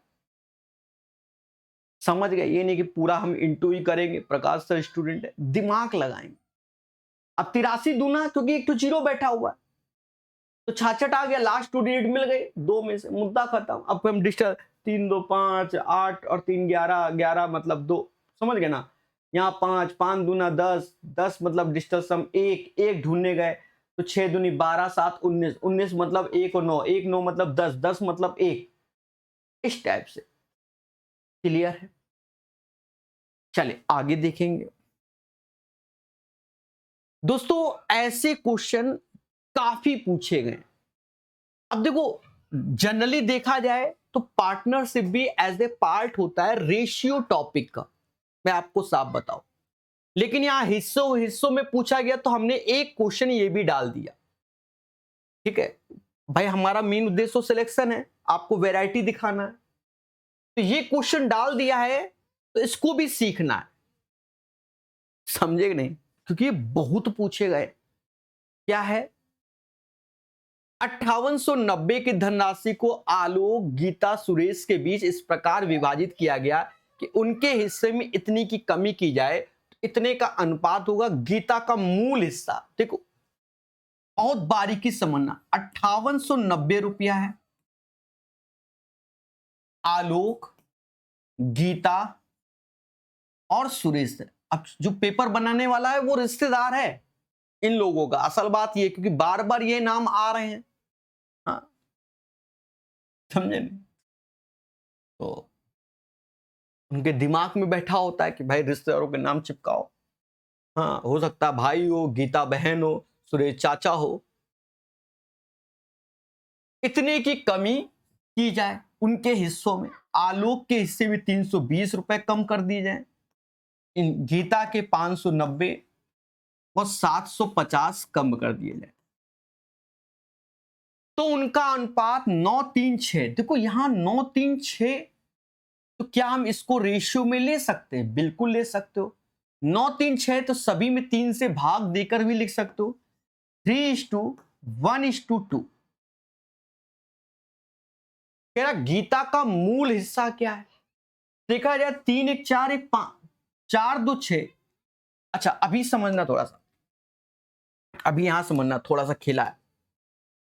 समझ गए? ये नहीं कि पूरा हम इंटू ही करेंगे, प्रकाश सर स्टूडेंट है, दिमाग लगाएंगे। अब 83 दूना, क्योंकि एक तो जीरो बैठा हुआ है, तो 66 आ गया, लास्ट 2 डिजिट मिल गए, 2 में से मुद्दा खत्म। अब हम डिजिटल 3 2 5 8 और 3 11, 11 मतलब 2, समझ गए ना। यहाँ 5 5 दूना 10, 10 मतलब डिजिटल सम 1, 1 ढूंढने गए तो 6 दूनी 12, 7 19, 19 मतलब 1 और 9, 1 9 मतलब 10, 10 मतलब 1। इस टाइप से क्लियर है? चले आगे देखेंगे दोस्तों। ऐसे क्वेश्चन काफी पूछे गए। अब देखो जनरली देखा जाए तो पार्टनरशिप भी एज ए पार्ट होता है रेशियो टॉपिक का, मैं आपको साफ बताऊं। लेकिन यहां हिस्सों हिस्सों में पूछा गया तो हमने एक क्वेश्चन ये भी डाल दिया। ठीक है भाई, हमारा मेन उद्देश्य तो सिलेक्शन है, आपको वैरायटी दिखाना है, तो ये क्वेश्चन डाल दिया है, तो इसको भी सीखना है। समझे कि नहीं? क्योंकि बहुत पूछे गए। क्या है? 5890 की धनराशि को आलोक, गीता, सुरेश के बीच इस प्रकार विभाजित किया गया कि उनके हिस्से में इतनी की कमी की जाए, तो इतने का अनुपात होगा गीता का मूल हिस्सा। देखो बहुत बारीकी समझना, 5890 रुपया है, आलोक, गीता और सुरेश है। अब जो पेपर बनाने वाला है वो रिश्तेदार है इन लोगों का। असल बात ये, क्योंकि बार बार ये नाम आ रहे हैं, हाँ समझे नहीं? तो उनके दिमाग में बैठा होता है कि भाई रिश्तेदारों के नाम चिपकाओ। हाँ हो सकता है भाई हो, गीता बहन हो, सुरेश चाचा हो, इतने की कमी की जाए उनके हिस्सों में। आलोक के हिस्से में 320 रुपए कम कर दिए जाए, इन गीता के 590 और 750 कम कर दिए जाए, तो उनका अनुपात 9:3:6। देखो यहां 9:3:6, तो क्या हम इसको रेशियो में ले सकते हैं? बिल्कुल ले सकते हो। 9:3:6 तो सभी में 3 से भाग देकर भी लिख सकते हो, 3:1:2। कह रहा गीता का मूल हिस्सा क्या है? देखा जाए 3 1 4 1 5, 4 2 6। अच्छा अभी समझना थोड़ा सा, अभी यहां समझना थोड़ा सा खेला है।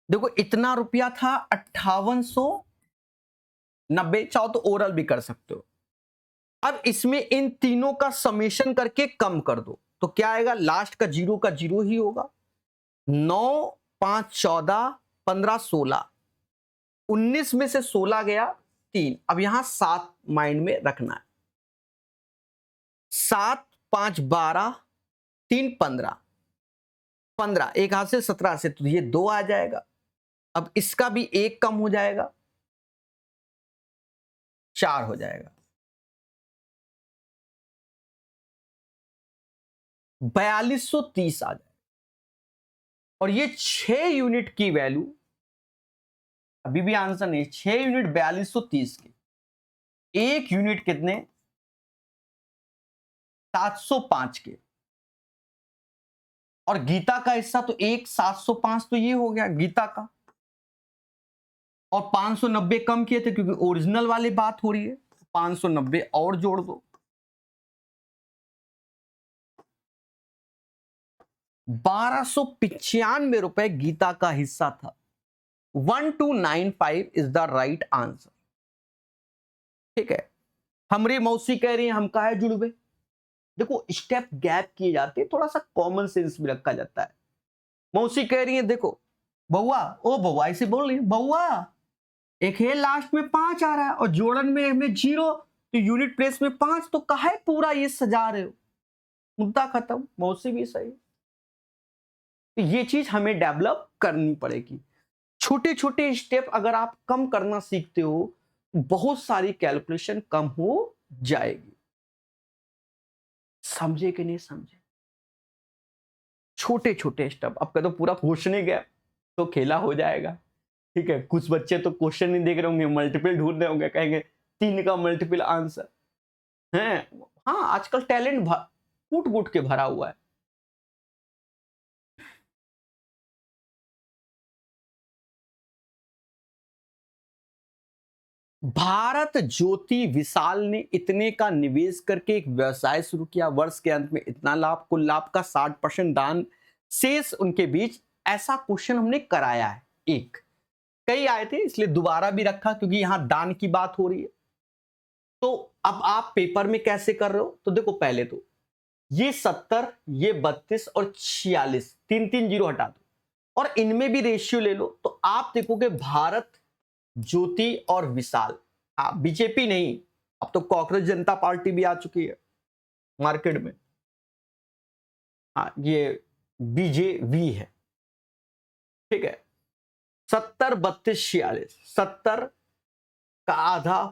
देखो इतना रुपया था 5890, चाहो तो ओरल भी कर सकते हो। अब इसमें इन तीनों का समेशन करके कम कर दो, तो क्या आएगा? लास्ट का जीरो ही होगा। 9 5 14 15 16, 19 में से 16 गया 3। अब यहां 7 माइंड में रखना है। 7 5 12 3 15, 15 एक हाथ से 17 से, तो ये 2 आ जाएगा। अब इसका भी 1 कम हो जाएगा, 4 हो जाएगा। 4230 आ जाएगा। और ये 6 यूनिट की वैल्यू, अभी भी आंसर नहीं, 6 यूनिट 4230 की, 1 यूनिट कितने? 705 के। और गीता का हिस्सा तो 1 705, तो ये हो गया गीता का। और 590 कम किए थे क्योंकि ओरिजिनल वाली बात हो रही है, 590 और जोड़ दो, 1295 रुपए गीता का हिस्सा था। 1295 इज द राइट आंसर। ठीक है, हमरी मौसी कह रही है हम काहे जुड़वे। देखो स्टेप गैप किए जाते हैं, थोड़ा सा कॉमन सेंस भी रखा जाता है। मौसी कह रही है देखो बउआ, ओ बउआ ऐसे बोल रही है, बउआ एक है लास्ट में 5 आ रहा है और जोड़न में 0, तो यूनिट प्लेस में 5, तो काहे पूरा ये सजा रहे हो। मुद्दा खत्म, मौसी भी सही। तो ये चीज हमें डेवलप करनी पड़ेगी। छोटे छोटे स्टेप अगर आप कम करना सीखते हो, बहुत सारी कैलकुलेशन कम हो जाएगी। समझे कि नहीं समझे? छोटे छोटे स्टेप। अब तो पूरा क्वेश्चन ही गया तो खेला हो जाएगा। ठीक है, कुछ बच्चे तो क्वेश्चन नहीं देख रहे होंगे, मल्टीपल ढूंढ रहे होंगे, कहेंगे 3 का मल्टीपल आंसर है। हाँ, आजकल टैलेंट कूट कूट के भरा हुआ है। भारत ज्योति विशाल ने इतने का निवेश करके एक व्यवसाय शुरू किया, वर्ष के अंत में इतना लाभ, कुल लाभ का 60% दान, शेष उनके बीच। ऐसा क्वेश्चन हमने कराया है, एक कई आए थे इसलिए दोबारा भी रखा क्योंकि यहां दान की बात हो रही है। तो अब आप पेपर में कैसे कर रहे हो, तो देखो पहले तो ये 70, ये 32 और 46, 3 जीरो हटा दो और इनमें भी रेशियो ले लो, तो आप देखोगे भारत ज्योति और विशाल, हाँ बीजेपी नहीं, अब तो कॉकरोच जनता पार्टी भी आ चुकी है मार्केट में। हाँ ये बीजेवी है। ठीक है, 70, 32, 46, 70 का आधा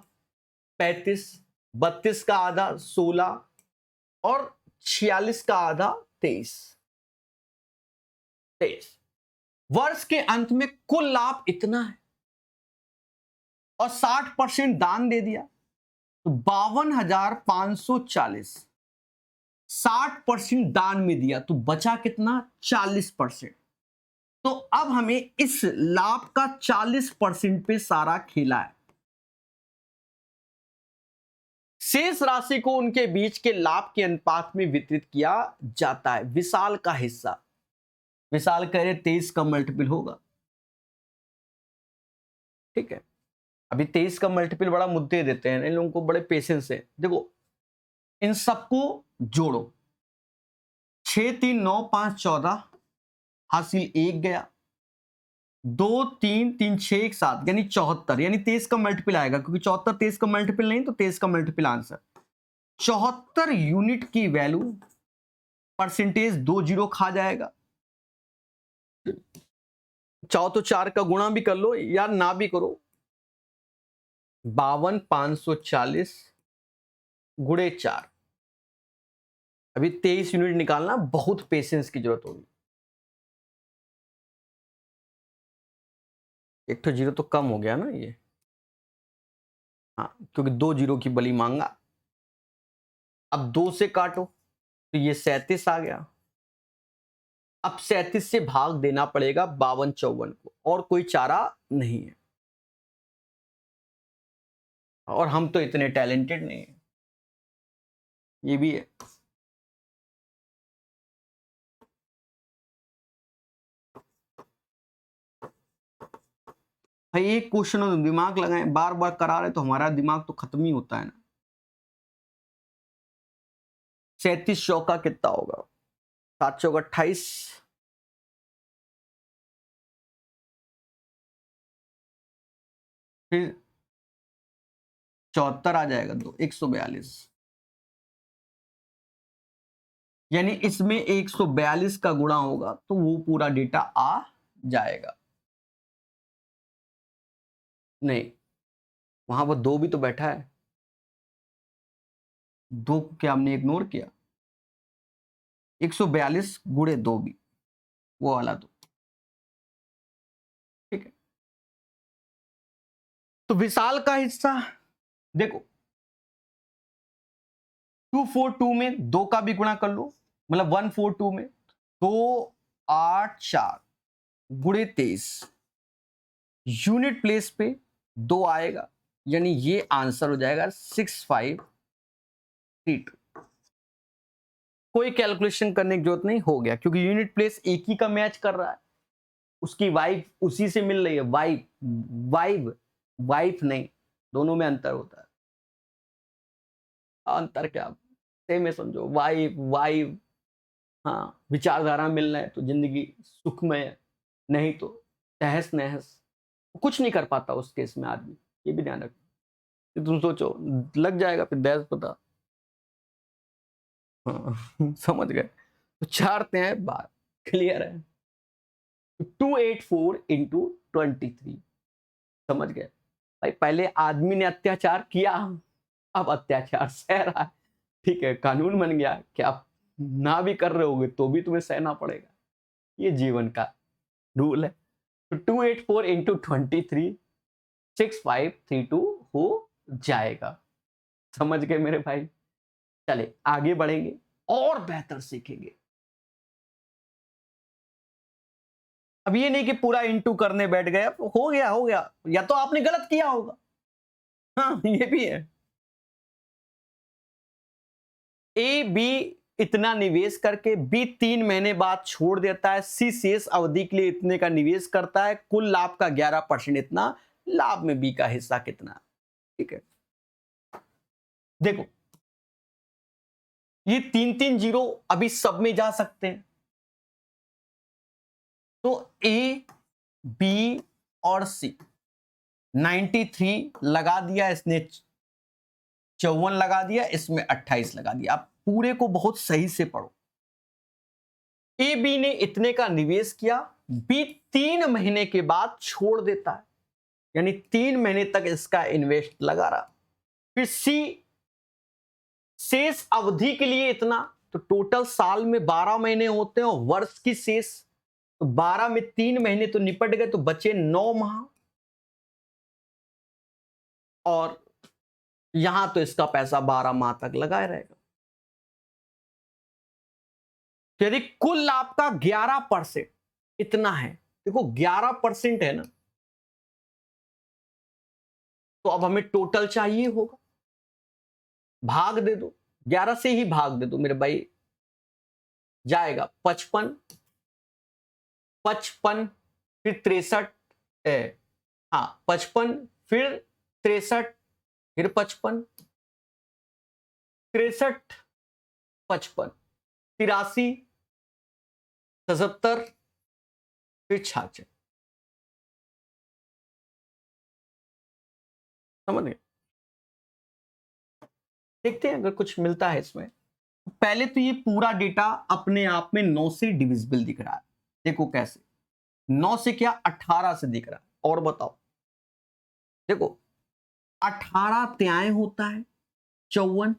35, 32 का आधा 16 और 46 का आधा 23। वर्ष के अंत में कुल लाभ इतना है और 60% दान दे दिया, तो 52,540। 60% दान में दिया तो बचा कितना, 40%। तो अब हमें इस लाभ का 40% पे सारा खेला है। शेष राशि को उनके बीच के लाभ के अनुपात में वितरित किया जाता है। विशाल का हिस्सा, विशाल कह रहे 23 का मल्टीपल होगा। ठीक है, अभी 23 का मल्टीपल बड़ा मुद्दे देते हैं इन लोगों को, बड़े पेशेंस है। देखो इन सबको जोड़ो, 6 3 9 5 14, हासिल 1 गया, 2 3 3 6 1 7 यानी 74, यानी 23 का मल्टीपल आएगा क्योंकि 74 23 का मल्टीपल नहीं, तो 23 का मल्टीपल आंसर। 74 यूनिट की वैल्यू, परसेंटेज 2 जीरो खा जाएगा। चाहो तो 4 का गुणा भी कर लो या ना भी करो, 52,540 गुणे 4। अभी 23 यूनिट निकालना बहुत पेशेंस की जरूरत होगी। एक तो जीरो तो कम हो गया ना ये, हाँ क्योंकि 2 जीरो की बलि मांगा। अब 2 से काटो तो ये 37 आ गया। अब 37 से भाग देना पड़ेगा 52 54 को, और कोई चारा नहीं है। और हम तो इतने टैलेंटेड नहीं है, ये भी है। भाई एक क्वेश्चन हो तो दिमाग लगाएं, बार बार करा रहे तो हमारा दिमाग तो खत्म ही होता है ना। 37 चौका कितना होगा, 7 चौका 28, फिर 74 आ जाएगा, 142, यानी इसमें 142 का गुणा होगा तो वो पूरा डेटा आ जाएगा। नहीं, वहां पर 2 भी तो बैठा है, 2 को क्या हमने इग्नोर किया, 142 गुणे 2 भी, वो वाला 2। ठीक है, तो विशाल का हिस्सा देखो 242 में 2 का भी गुणा कर लो, मतलब 142 में 2 8 4 गुणे 23, यूनिट प्लेस पे 2 आएगा, यानी ये आंसर हो जाएगा 6532। कोई कैलकुलेशन करने की जरूरत नहीं, हो गया, क्योंकि यूनिट प्लेस एक ही का मैच कर रहा है, उसकी वाइफ उसी से मिल रही है। वाइफ वाइफ वाइफ नहीं, दोनों में अंतर होता है। अंतर क्या, सेम है समझो, वाइफ वाइफ। हाँ, विचारधारा मिल रहा है तो जिंदगी सुखमय है, नहीं तो तहस नहस। कुछ नहीं कर पाता उस केस में आदमी, ये भी ध्यान रखो। तुम सोचो लग जाएगा फिर दहस पता। हाँ समझ गए, तो चारते हैं बात, क्लियर है। 284 इंटू 23, समझ गए भाई। पहले आदमी ने अत्याचार किया, अब अत्याचार सह रहा है, ठीक है, कानून बन गया कि आप ना भी कर रहे होगे तो भी तुम्हें सहना पड़ेगा, ये जीवन का रूल है। तो 284 इंटू 23 6532 हो जाएगा। समझ गए मेरे भाई। चले आगे बढ़ेंगे और बेहतर सीखेंगे। अब ये नहीं कि पूरा इंटू करने बैठ गए, हो गया हो गया, या तो आपने गलत किया होगा। हाँ ये भी है। ए बी इतना निवेश करके बी 3 महीने बाद छोड़ देता है, सी शेष अवधि के लिए इतने का निवेश करता है, कुल लाभ का 11% इतना, लाभ में बी का हिस्सा कितना। ठीक है, देखो ये 3 जीरो अभी सब में जा सकते हैं, तो ए बी और सी 93 लगा दिया इसने, 54 लगा दिया, इसमें 28 लगा दिया। आप पूरे को बहुत सही से पढ़ो। ए बी ने इतने का निवेश किया, बी 3 महीने के बाद छोड़ देता है, यानी 3 महीने तक इसका इन्वेस्ट लगा रहा। फिर सी शेष अवधि के लिए इतना, तो टोटल साल में 12 महीने होते हैं और वर्ष की शेष, तो 12 में 3 महीने तो निपट गए, तो बचे 9 माह। और यहां तो इसका पैसा 12 माह तक लगाए रहेगा। तो यदि कुल लाभ का 11% इतना है, देखो 11% है ना, तो अब हमें टोटल चाहिए होगा, भाग दे दो, 11 से ही भाग दे दो मेरे भाई, जाएगा 55, 55 फिर 63, हाँ 55 फिर 63 फिर 55, 63 55 83 77 फिर 66। समझ गए, देखते हैं अगर कुछ मिलता है इसमें। पहले तो ये पूरा डेटा अपने आप में 9 से डिविजिबल दिख रहा है, देखो कैसे, 9 से क्या 18 से दिख रहा है। और बताओ, देखो 18 त्याएं होता है 54,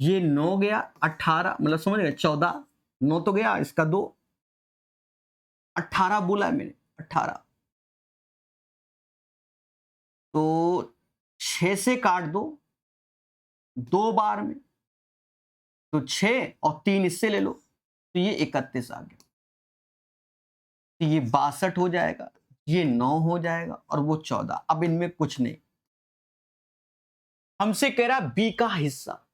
ये 9 गया 18, मतलब समझ गए 14, 9 तो गया, इसका 2, 18 बोला है मैंने, 18, तो 6 से काट दो 2 बार में, तो 6 और 3 इससे ले लो, तो ये 31 आ गया, तो ये 62 हो जाएगा, ये 9 हो जाएगा और वो 14। अब इनमें कुछ नहीं, हमसे कह रहा बी का हिस्सा,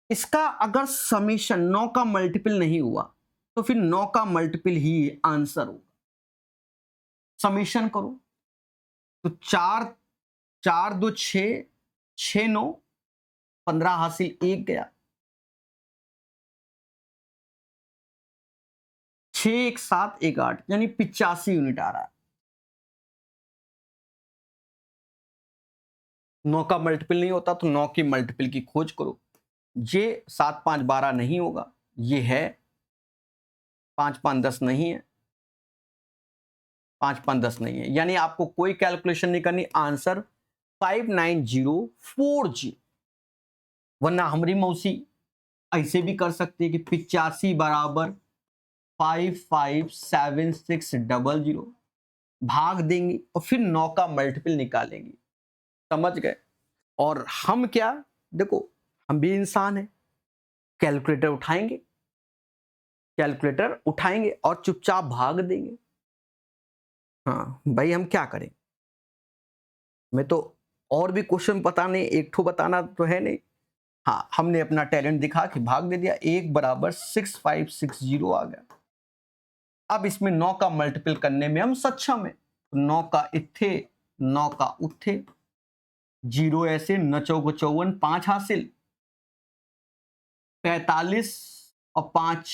इसका अगर समीशन 9 का मल्टीपल नहीं हुआ तो फिर 9 का मल्टीपल ही आंसर होगा। समीशन करो तो 4 4 2 6 6 9 15 हासिल 1 गया, 6 1 7 1 8, यानी 85 यूनिट आ रहा है। 9 का मल्टीपल नहीं होता तो 9 की मल्टीपल की खोज करो, ये 7 5 12 नहीं होगा, ये है 5 5 10 नहीं है, 5 5 10 नहीं है, यानी आपको कोई कैलकुलेशन नहीं करनी, आंसर 59040। वरना हमारी मौसी ऐसे भी कर सकती है कि 85 बराबर 557600, भाग देंगी और फिर 9 का मल्टीपल निकालेंगी। समझ गए। और हम क्या, देखो हम भी इंसान हैं, कैलकुलेटर उठाएंगे, कैलकुलेटर उठाएंगे और चुपचाप भाग देंगे। हाँ भाई, हम क्या करें, मैं तो और भी क्वेश्चन पता नहीं, एक ठो बताना तो है नहीं। हाँ, हमने अपना टैलेंट दिखा के भाग दे दिया, 1 बराबर 6560 आ गया। अब इसमें 9 का मल्टीपल करने में हम सक्षम है। 9 का इत्थे, 9 का उत्थे, 0 ऐसे, 9 चौको 54, 5 हासिल, 45 और 5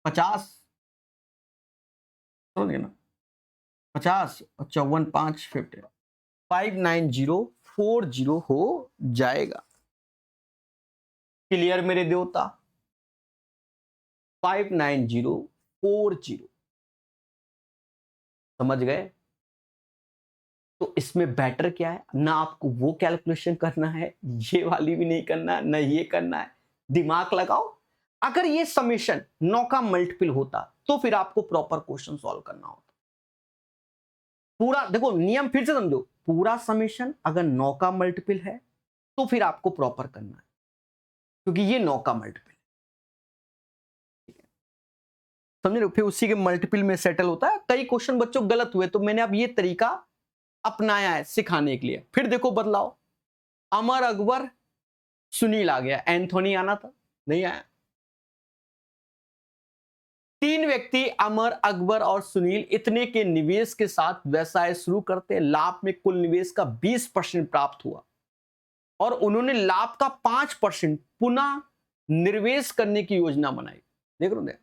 50, समझ गए ना, 50 और 54 5 50, 59040 हो जाएगा। क्लियर मेरे देवता, 59040, समझ गए। तो इसमें बेटर क्या है, ना आपको वो कैलकुलेशन करना है, ये वाली भी नहीं करना है, ना ये करना है, दिमाग लगाओ। अगर ये समेशन 9 का मल्टीपल होता तो फिर आपको प्रॉपर क्वेश्चन सॉल्व करना होता। पूरा देखो नियम फिर से समझो, पूरा समेशन अगर 9 का मल्टीपल है तो फिर आपको प्रॉपर करना है, क्योंकि ये 9 का मल्टीपल है, समझ रहे। फिर उसी के मल्टीपल में सेटल होता है। कई क्वेश्चन बच्चों गलत हुए तो मैंने अब ये तरीका अपनाया है सिखाने के लिए। फिर देखो बदलाव, अमर अकबर सुनील आ गया, एंथोनी आना था, नहीं आया। 3 व्यक्ति अमर अकबर और सुनील इतने के निवेश के साथ व्यवसाय शुरू करते हैं। लाभ में कुल निवेश का 20% प्राप्त हुआ और उन्होंने लाभ का 5% पुनः निवेश करने की योजना बनाई। देख रहे हो,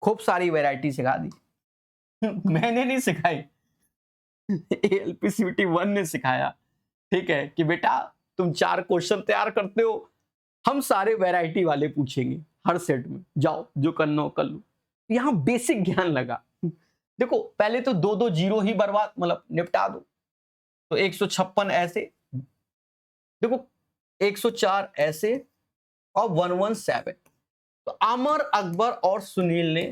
खूब सारी वैरायटी सिखा दी। मैंने नहीं सिखाई, एलपीसीटी 1 ने सिखाया। ठीक है कि बेटा तुम 4 क्वेश्चन तैयार करते हो, हम सारे वैरायटी वाले पूछेंगे हर सेट में, जाओ जो करना हो कर लो। यहां बेसिक ज्ञान लगा। देखो पहले तो 2 2 जीरो ही बर्बाद, मतलब निपटा दो। तो 156 ऐसे, देखो 104 ऐसे और 117। तो अमर अकबर और सुनील ने,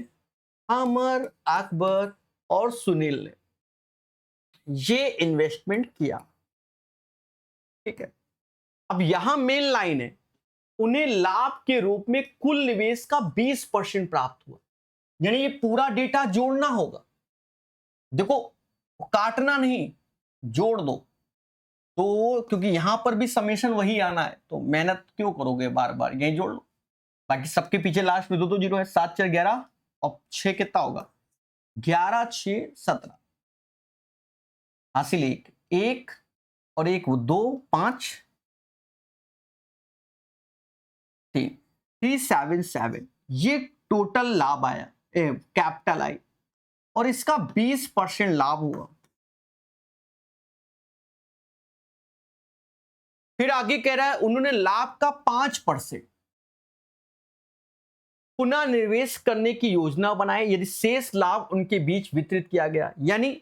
अमर अकबर और सुनील ने ये इन्वेस्टमेंट किया। ठीक है, अब यहां मेन लाइन है, उन्हें लाभ के रूप में कुल निवेश का 20% प्राप्त हुआ। यानी ये पूरा डेटा जोड़ना होगा, देखो काटना नहीं, जोड़ दो। तो क्योंकि यहां पर भी समेशन वही आना है, तो मेहनत क्यों करोगे, बार बार यही जोड़ लो। बाकी सबके पीछे लास्ट में 2 2 जीरो है, 7 4 11 और 6 कितना होगा, 11 6 17, हासिल 1 1 और 1 2 5 3 377, ये टोटल लाभ आया, कैपिटल आई, और इसका 20% लाभ हुआ। फिर आगे कह रहा है उन्होंने लाभ का 5% पुनः निवेश करने की योजना बनाई, यदि शेष लाभ उनके बीच वितरित किया गया। यानी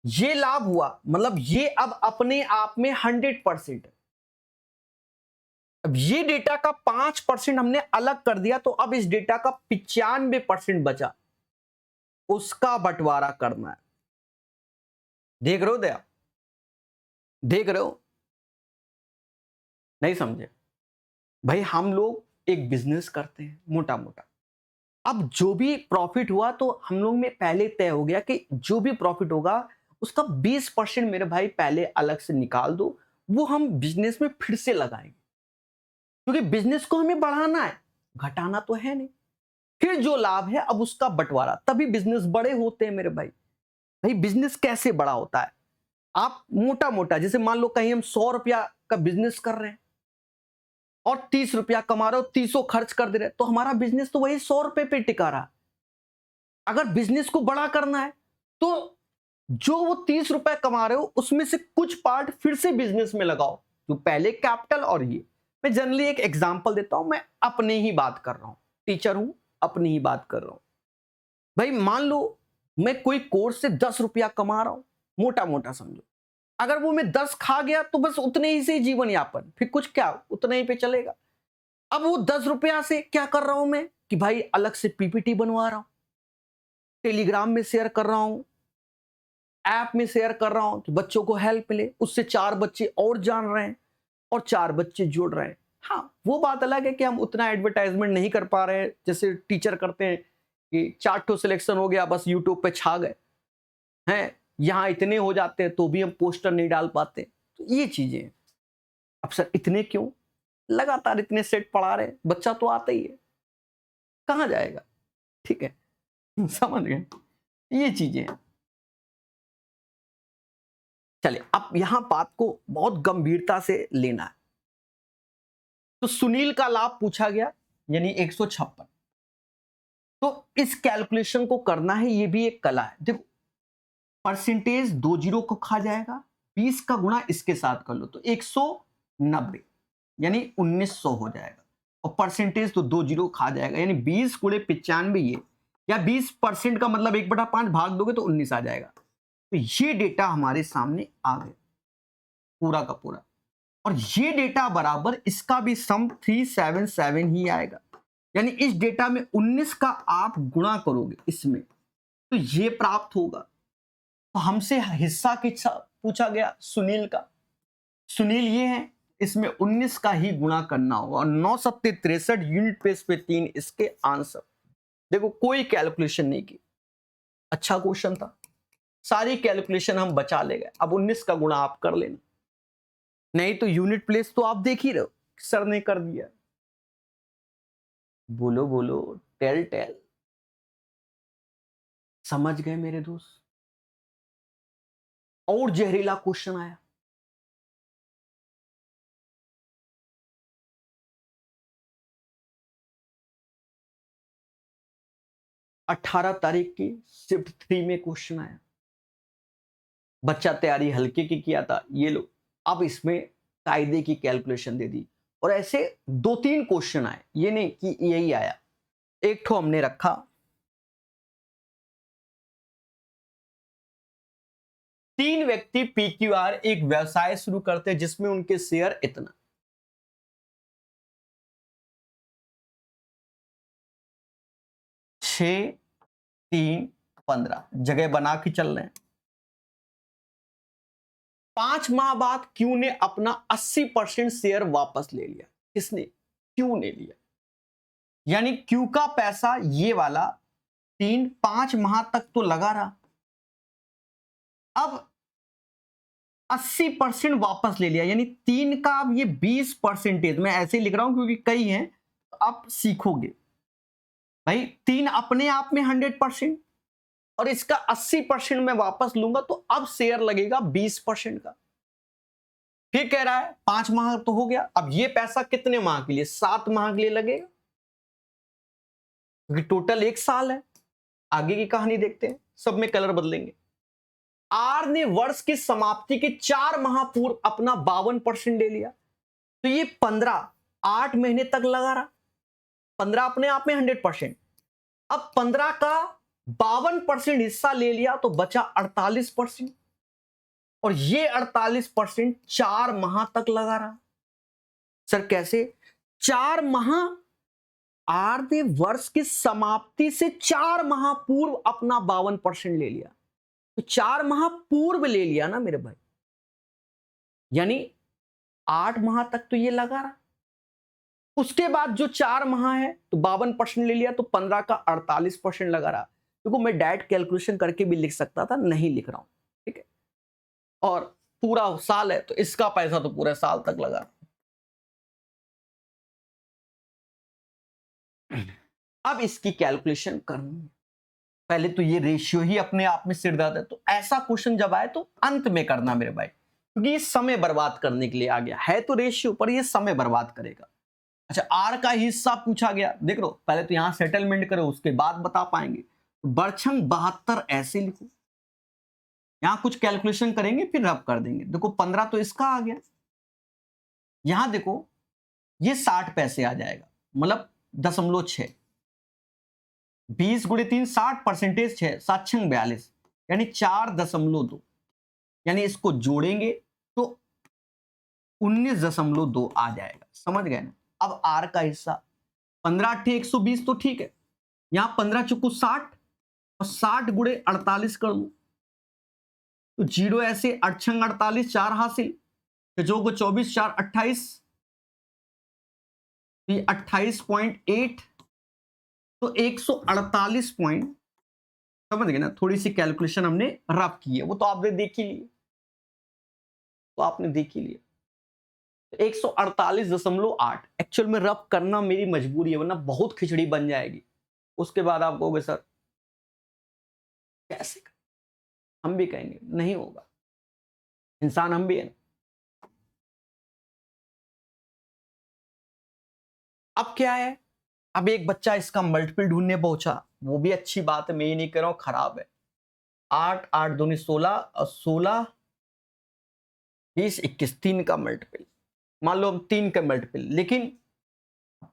ये लाभ हुआ, मतलब ये अब अपने आप में 100% है। अब ये डेटा का 5% हमने अलग कर दिया, तो अब इस डेटा का 95% बचा, उसका बंटवारा करना है। देख रहे हो दया, देख रहे हो, नहीं समझे भाई। हम लोग एक बिजनेस करते हैं मोटा मोटा, अब जो भी प्रॉफिट हुआ तो हम लोग में पहले तय हो गया कि जो भी प्रॉफिट होगा उसका 20% मेरे भाई पहले अलग से निकाल दो, वो हम बिजनेस में फिर से लगाएंगे, क्योंकि बिजनेस को हमें बढ़ाना है, घटाना तो है नहीं। फिर जो लाभ है अब उसका बंटवारा, तभी बिजनेस बड़े होते हैं मेरे भाई। भाई बिजनेस कैसे बड़ा होता है, आप मोटा मोटा जैसे मान लो कहीं हम 100 रुपया का बिजनेस कर रहे हैं और 30 रुपया कमा रहे हो, 30 खर्च कर दे रहे, तो हमारा बिजनेस तो वही 100 रुपए पे टिका रहा। अगर बिजनेस को बड़ा करना है तो जो वो 30 रुपए कमा रहे हो उसमें से कुछ पार्ट फिर से बिजनेस में लगाओ, जो पहले कैपिटल। और ये मैं जनरली एक एग्जांपल देता हूं, मैं अपने ही बात कर रहा हूं, टीचर हूं, अपनी ही बात कर रहा हूं। भाई मान लो मैं कोई कोर्स से 10 रुपया कमा रहा हूं, मोटा मोटा समझो, अगर वो मैं 10 खा गया तो बस उतने ही से जीवन यापन, फिर कुछ क्या उतने ही पे चलेगा। अब वो 10 रुपया से क्या कर रहा हूं मैं कि भाई अलग से पीपीटी बनवा रहा हूं, टेलीग्राम में शेयर कर रहा हूं, ऐप में शेयर कर रहा हूं कि बच्चों को हेल्प मिले, उससे 4 बच्चे और जान रहे हैं और 4 बच्चे जुड़ रहे हैं। हाँ वो बात अलग है कि हम उतना एडवर्टाइजमेंट नहीं कर पा रहे हैं जैसे टीचर करते हैं कि 4 ठो सिलेक्शन हो गया बस यूट्यूब पे छा गए हैं, यहां इतने हो जाते हैं तो भी हम पोस्टर नहीं डाल पाते। तो ये चीजें हैं। अब सर इतने क्यों, लगातार इतने सेट पढ़ा रहे, बच्चा तो आता ही है, कहां जाएगा? ठीक है, समझ गए, ये चीजें हैं। चलिए अब यहां बात को बहुत गंभीरता से लेना है। तो सुनील का लाभ पूछा गया, यानी 156। तो इस कैलकुलेशन को करना है, ये भी एक कला है। देखो परसेंटेज 2 जीरो को खा जाएगा, 20 का गुणा इसके साथ कर लो तो 190 यानी 1900 हो जाएगा, और परसेंटेज तो 2 जीरो खा जाएगा, यानी 20 गुणे 95 ये, या 20% का मतलब 1/5 भाग दोगे तो 19 आ जाएगा। तो ये डेटा हमारे सामने आ गया पूरा का पूरा, और ये डेटा बराबर इसका भी सम 377 ही आएगा। यानी इस डेटा में 19 का आप गुणा करोगे इसमें तो ये प्राप्त होगा। तो हमसे हिस्सा कितना पूछा गया, सुनील का। सुनील ये है, इसमें 19 का ही गुणा करना होगा, और 9 सत्ते 63 यूनिट पेज पे 3 इसके आंसर। देखो कोई कैलकुलेशन नहीं की, अच्छा क्वेश्चन था, सारी कैलकुलेशन हम बचा ले गए। अब 19 का गुणा आप कर लेना, नहीं तो यूनिट प्लेस तो आप देख ही रहे हो, सर ने कर दिया। बोलो बोलो, टेल टेल, समझ गए मेरे दोस्त? और जहरीला क्वेश्चन आया, अठारह तारीख की शिफ्ट 3 में क्वेश्चन आया। बच्चा तैयारी हल्के की किया था, ये लो अब इसमें कायदे की कैलकुलेशन दे दी, और ऐसे 2-3 क्वेश्चन आए, ये नहीं कि यही आया। एक ठो हमने रखा 3 व्यक्ति पीक्यूआर एक व्यवसाय शुरू करते हैं जिसमें उनके शेयर इतना, 6, 3, 15 जगह बना के चल रहे हैं। 5 माह बाद क्यू ने अपना 80% शेयर वापस ले लिया। किसने? क्यू ने लिया। यानी क्यू का पैसा ये वाला 5 माह तक तो लगा रहा, अब 80% वापस ले लिया, यानी 3 का अब ये 20%। मैं ऐसे ही लिख रहा हूं क्योंकि कई हैं, आप सीखोगे भाई। 3 अपने आप में 100%, और इसका 80% मैं वापस लूंगा, तो अब शेयर लगेगा 20% का। फिर कह रहा है 5 माह तो हो गया, अब ये पैसा कितने माह के लिए? 7 माह के लिए लगेगा, क्योंकि टोटल 1 साल है। आगे की कहानी देखते हैं, सब में कलर बदलेंगे। आर ने वर्ष की समाप्ति के 4 माह पूर्व अपना 52% ले लिया, तो ये 15 8 महीने तक लगा रहा। 15 अपने आप में 100%, अब 15 का 52% हिस्सा ले लिया तो बचा 48%, और ये 48% 4 माह तक लगा रहा। सर कैसे? 4 माह, आर ने वर्ष की समाप्ति से 4 माह पूर्व अपना 52% ले लिया, तो 4 माह पूर्व ले लिया ना मेरे भाई, यानी 8 माह तक तो ये लगा रहा। उसके बाद जो 4 माह है तो 52% ले लिया, तो 15 का 48% लगा रहा। देखो मैं डायरेक्ट कैलकुलेशन करके भी लिख सकता था, नहीं लिख रहा हूं, ठीक है। और पूरा साल है तो इसका पैसा तो पूरे साल तक लगा। अब इसकी कैलकुलेशन करनी है, पहले तो ये रेशियो ही अपने आप में सिर दर्द है। तो ऐसा क्वेश्चन जब आए तो अंत में करना मेरे भाई, क्योंकि ये समय बर्बाद करने के लिए आ गया है, तो रेशियो पर ये समय बर्बाद करेगा। अच्छा आर का हिस्सा पूछा गया, देख लो पहले तो यहां सेटलमेंट करो, उसके बाद बता पाएंगे। बरछंग 72 ऐसे लिखो, यहां कुछ कैलकुलेशन करेंगे फिर रब कर देंगे। देखो 15 तो इसका आ गया, यहां देखो ये 60 पैसे आ जाएगा, मतलब 0.6, 20 गुणे 3 60, परसेंटेज 6, 7 6 42, यानी 4.2, यानी इसको जोड़ेंगे तो 19.2 आ जाएगा। समझ गए ना? अब आर का हिस्सा 15 8 120 तो ठीक है, यहां 15 चुकू 60, और 60 गुणे 48 कर दू तो 0 ऐसे 8 6 48, 4 हासिल, जो को 24 4 28, 28.8, तो 148.57 समझ गए ना, थोड़ी सी कैलकुलेशन हमने रफ की है, वो तो आपने देख ही ली, तो आपने देख ही लिया। 148.8 एक्चुअल में रफ करना मेरी मजबूरी है, वरना बहुत खिचड़ी बन जाएगी। उसके बाद आप कहोगे सर कैसे, हम भी कहेंगे नहीं होगा, इंसान हम भी है। अब क्या है, अब एक बच्चा इसका मल्टीपल ढूंढने पहुंचा, वो भी अच्छी बात है, मैं ये नहीं कह रहा हूं खराब है। 8 8 दूनी 16 और 16 20 21 3 का मल्टीपल, मान लो हम 3 का मल्टीपल, लेकिन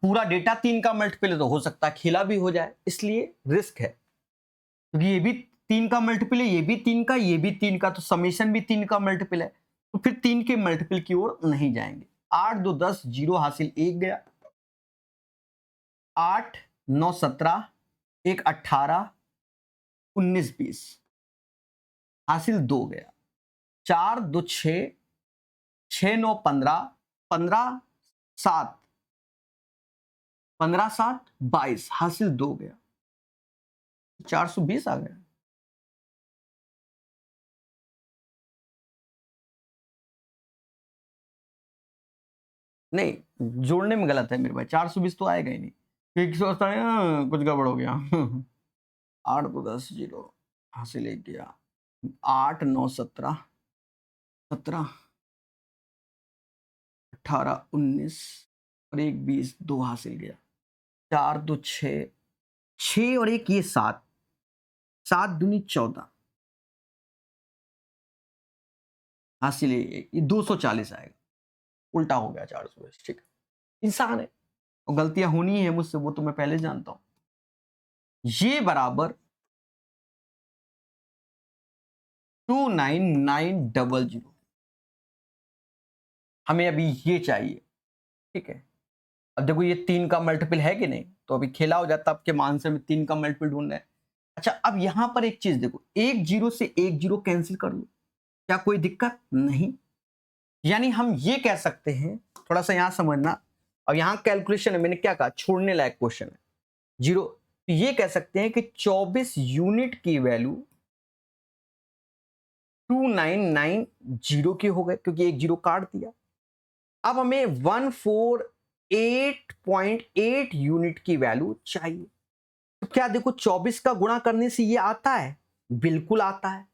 पूरा डेटा 3 का मल्टीपल है तो हो सकता है खेला भी हो जाए, इसलिए रिस्क है, क्योंकि ये भी 3 का मल्टीपल है, ये भी 3 का, ये भी 3 का, तो समेशन भी 3 का मल्टीपल है, तो फिर 3 के मल्टीपल की ओर नहीं जाएंगे। 8 2 10 0 हासिल 1 गया, 8 9 17 1 18 19 20 हासिल 2 गया, 4 2 6 6 9 15 15 7 15 7 22 हासिल 2 गया, 420 आ गया। नहीं, जोड़ने में गलत है मेरे भाई, 420 तो आएगा ही नहीं, क्योंकि सोचता है कुछ गड़बड़ हो गया। 8 2 10 0 हासिल 1 गया, 8 9 17 17 18 19 और 1 20 2 हासिल गया, 4 2 6 6 और 1 ये 7 7 दूनी 14 हासिल ये 240 आएगा, उल्टा हो गया 420। ठीक है, इंसान है और गलतियां होनी है मुझसे, वो तो मैं पहले जानता हूं। ये बराबर 29900, हमें अभी ये चाहिए। ठीक है, अब देखो ये 3 का मल्टीपल है कि नहीं, तो अभी खेला हो जाता, आपके मान से में 3 का मल्टीपल ढूंढना है। अच्छा, अब यहां पर एक चीज देखो, 1 0 से 1 0 कैंसिल कर लो, क्या कोई दिक्कत नहीं? यानी हम ये कह सकते हैं, थोड़ा सा यहां समझना, और यहां कैलकुलेशन है, मैंने क्या कहा, छोड़ने लायक क्वेश्चन है, 0, तो ये कह सकते हैं कि 24 यूनिट की वैल्यू 2990 के हो गए, क्योंकि 1 0 काट दिया। अब हमें 148.8 यूनिट की वैल्यू चाहिए, तो क्या देखो 24 का गुणा करने से ये आता है, बिल्कुल आता है।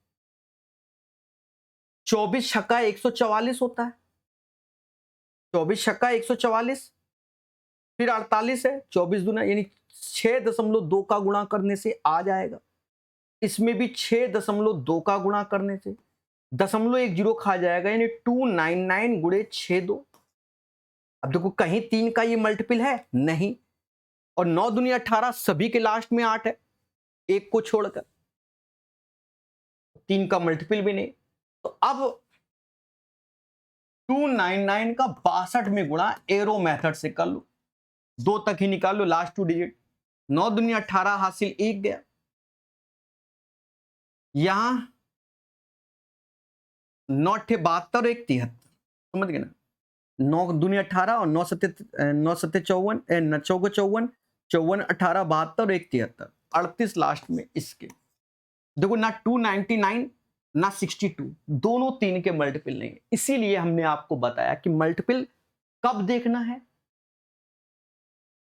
24 छक्का 144 होता है, 24 छक्का 144, फिर 48 है, 24 दूना यानी 6.2 का गुणा करने से आ जाएगा। इसमें भी 6.2 का गुणा करने से 0.10 खा जाएगा, यानी 299 गुणे 6 2। अब देखो कहीं 3 का ये मल्टीपल है नहीं, और 9 दूनी 18, सभी के लास्ट में 8 है, एक को छोड़कर, 3 का मल्टीपल भी नहीं। तो अब 299 का 62 में गुणा एरो मेथड से कर लो, 2 तक ही निकाल लो लास्ट 2 डिजिट, 9 दूनी 18 हासिल 1 गया, यहां 9 8 72 1 73, समझ गए ना, 9 दूनी 18 और 9 7 54 54 54 18 72 1 73 38 लास्ट में इसके। देखो ना 299 ना 62, दोनों 3 के मल्टीपल नहीं है, इसीलिए हमने आपको बताया कि मल्टीपल कब देखना है,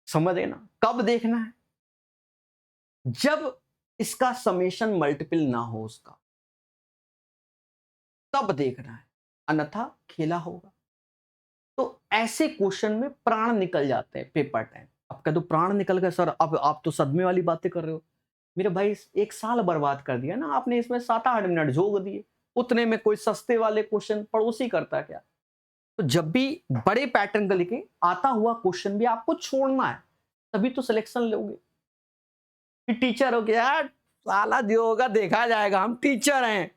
समझ गए ना, कब देखना है, जब इसका समेशन मल्टीपल ना हो उसका, तब देखना है, अन्यथा खेला होगा। तो ऐसे क्वेश्चन में प्राण निकल जाते हैं पेपर टाइम। अब कह दो प्राण निकल गए सर, अब आप तो सदमे वाली बातें कर रहे हो। मेरे भाई 1 साल बर्बाद कर दिया ना आपने, इसमें 7-8 मिनट झोंक दिए, उतने में कोई सस्ते वाले क्वेश्चन पड़ोसी करता क्या? तो जब भी बड़े पैटर्न का लिखे आता हुआ क्वेश्चन भी आपको छोड़ना है, तभी तो सिलेक्शन लोगे। कि टीचर हो गया यार, साला जो होगा देखा जाएगा, हम टीचर हैं,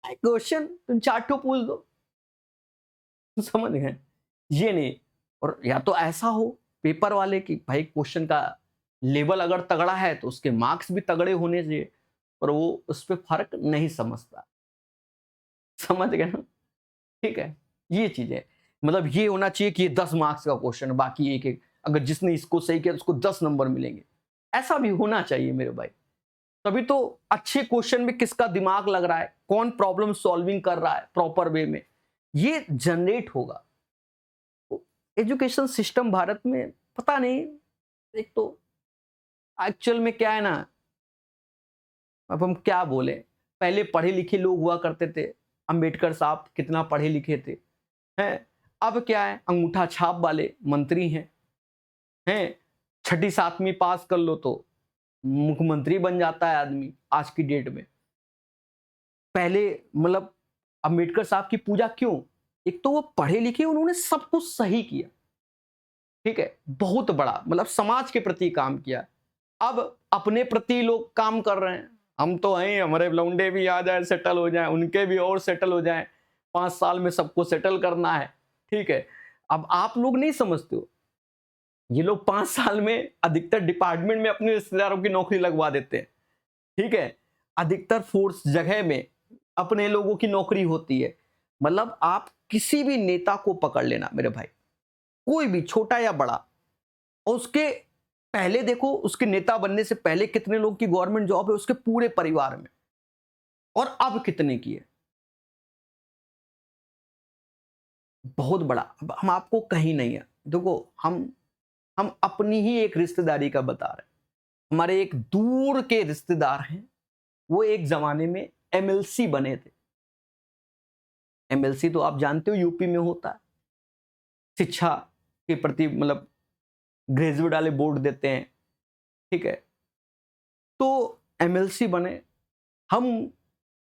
क्वेश्चन तुम 4 ठो पूछ दो, समझ गए? ये नहीं, और या तो ऐसा हो पेपर वाले की भाई क्वेश्चन का लेवल अगर तगड़ा है तो उसके मार्क्स भी तगड़े होने चाहिए, पर वो उस पर फर्क नहीं समझता, समझ गए ना? ठीक है, ये चीज है, मतलब ये होना चाहिए कि ये 10 मार्क्स का क्वेश्चन है, बाकी एक एक, अगर जिसने इसको सही किया तो उसको 10 नंबर मिलेंगे, ऐसा भी होना चाहिए मेरे भाई। तभी तो अच्छे क्वेश्चन में किसका दिमाग लग रहा है, कौन प्रॉब्लम सॉल्विंग कर रहा है प्रॉपर वे में, ये जनरेट होगा। तो एजुकेशन सिस्टम भारत में पता नहीं, एक तो एक्चुअल में क्या है ना, अब हम क्या बोले, पहले पढ़े लिखे लोग हुआ करते थे, अंबेडकर साहब कितना पढ़े लिखे थे, हैं। अब क्या है, अंगूठा छाप वाले मंत्री हैं। छठी सातवीं पास कर लो तो मुख्यमंत्री बन जाता है आदमी आज की डेट में। पहले मतलब अंबेडकर साहब की पूजा क्यों, एक तो वो पढ़े लिखे, उन्होंने सब कुछ सही किया, ठीक है, बहुत बड़ा मतलब समाज के प्रति काम किया। अब अपने प्रति लोग काम कर रहे हैं, हम तो हैं, हमारे लौंडे भी आ जाए सेटल हो जाए, उनके भी और सेटल हो जाए, 5 साल में सबको सेटल करना है, ठीक है। अब आप लोग नहीं समझते हो, ये लोग 5 साल में अधिकतर डिपार्टमेंट में अपने रिश्तेदारों की नौकरी लगवा देते हैं, ठीक है। अधिकतर फोर्स जगह में अपने लोगों की नौकरी होती है। मतलब आप किसी भी नेता को पकड़ लेना मेरे भाई, कोई भी छोटा या बड़ा, और उसके पहले देखो, उसके नेता बनने से पहले कितने लोग की गवर्नमेंट जॉब है उसके पूरे परिवार में, और अब कितने की है, बहुत बड़ा। अब हम आपको कहीं नहीं है, देखो हम अपनी ही एक रिश्तेदारी का बता रहे हैं। हमारे एक दूर के रिश्तेदार हैं, वो एक जमाने में एमएलसी बने थे। एमएलसी तो आप जानते हो यूपी में होता है, शिक्षा के प्रति मतलब ग्रेजुएट वाले बोर्ड देते हैं, ठीक है। तो एमएलसी बने, हम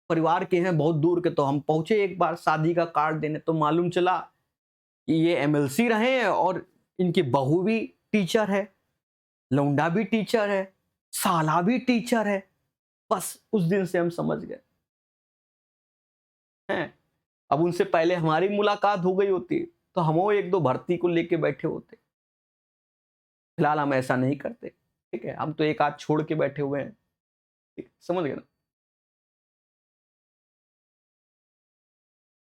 परिवार के हैं बहुत दूर के, तो हम पहुंचे एक बार शादी का कार्ड देने, तो मालूम चला कि ये एमएलसी रहे हैं और इनकी बहू भी टीचर है, लौंडा भी टीचर है, साला भी टीचर है। बस उस दिन से हम समझ गए हैं। अब उनसे पहले हमारी मुलाकात हो गई होती तो हम वो एक दो भर्ती को लेके बैठे होते। फिलहाल हम ऐसा नहीं करते, ठीक है, हम तो एक आध छोड़ के बैठे हुए हैं, ठीक, समझ गए ना।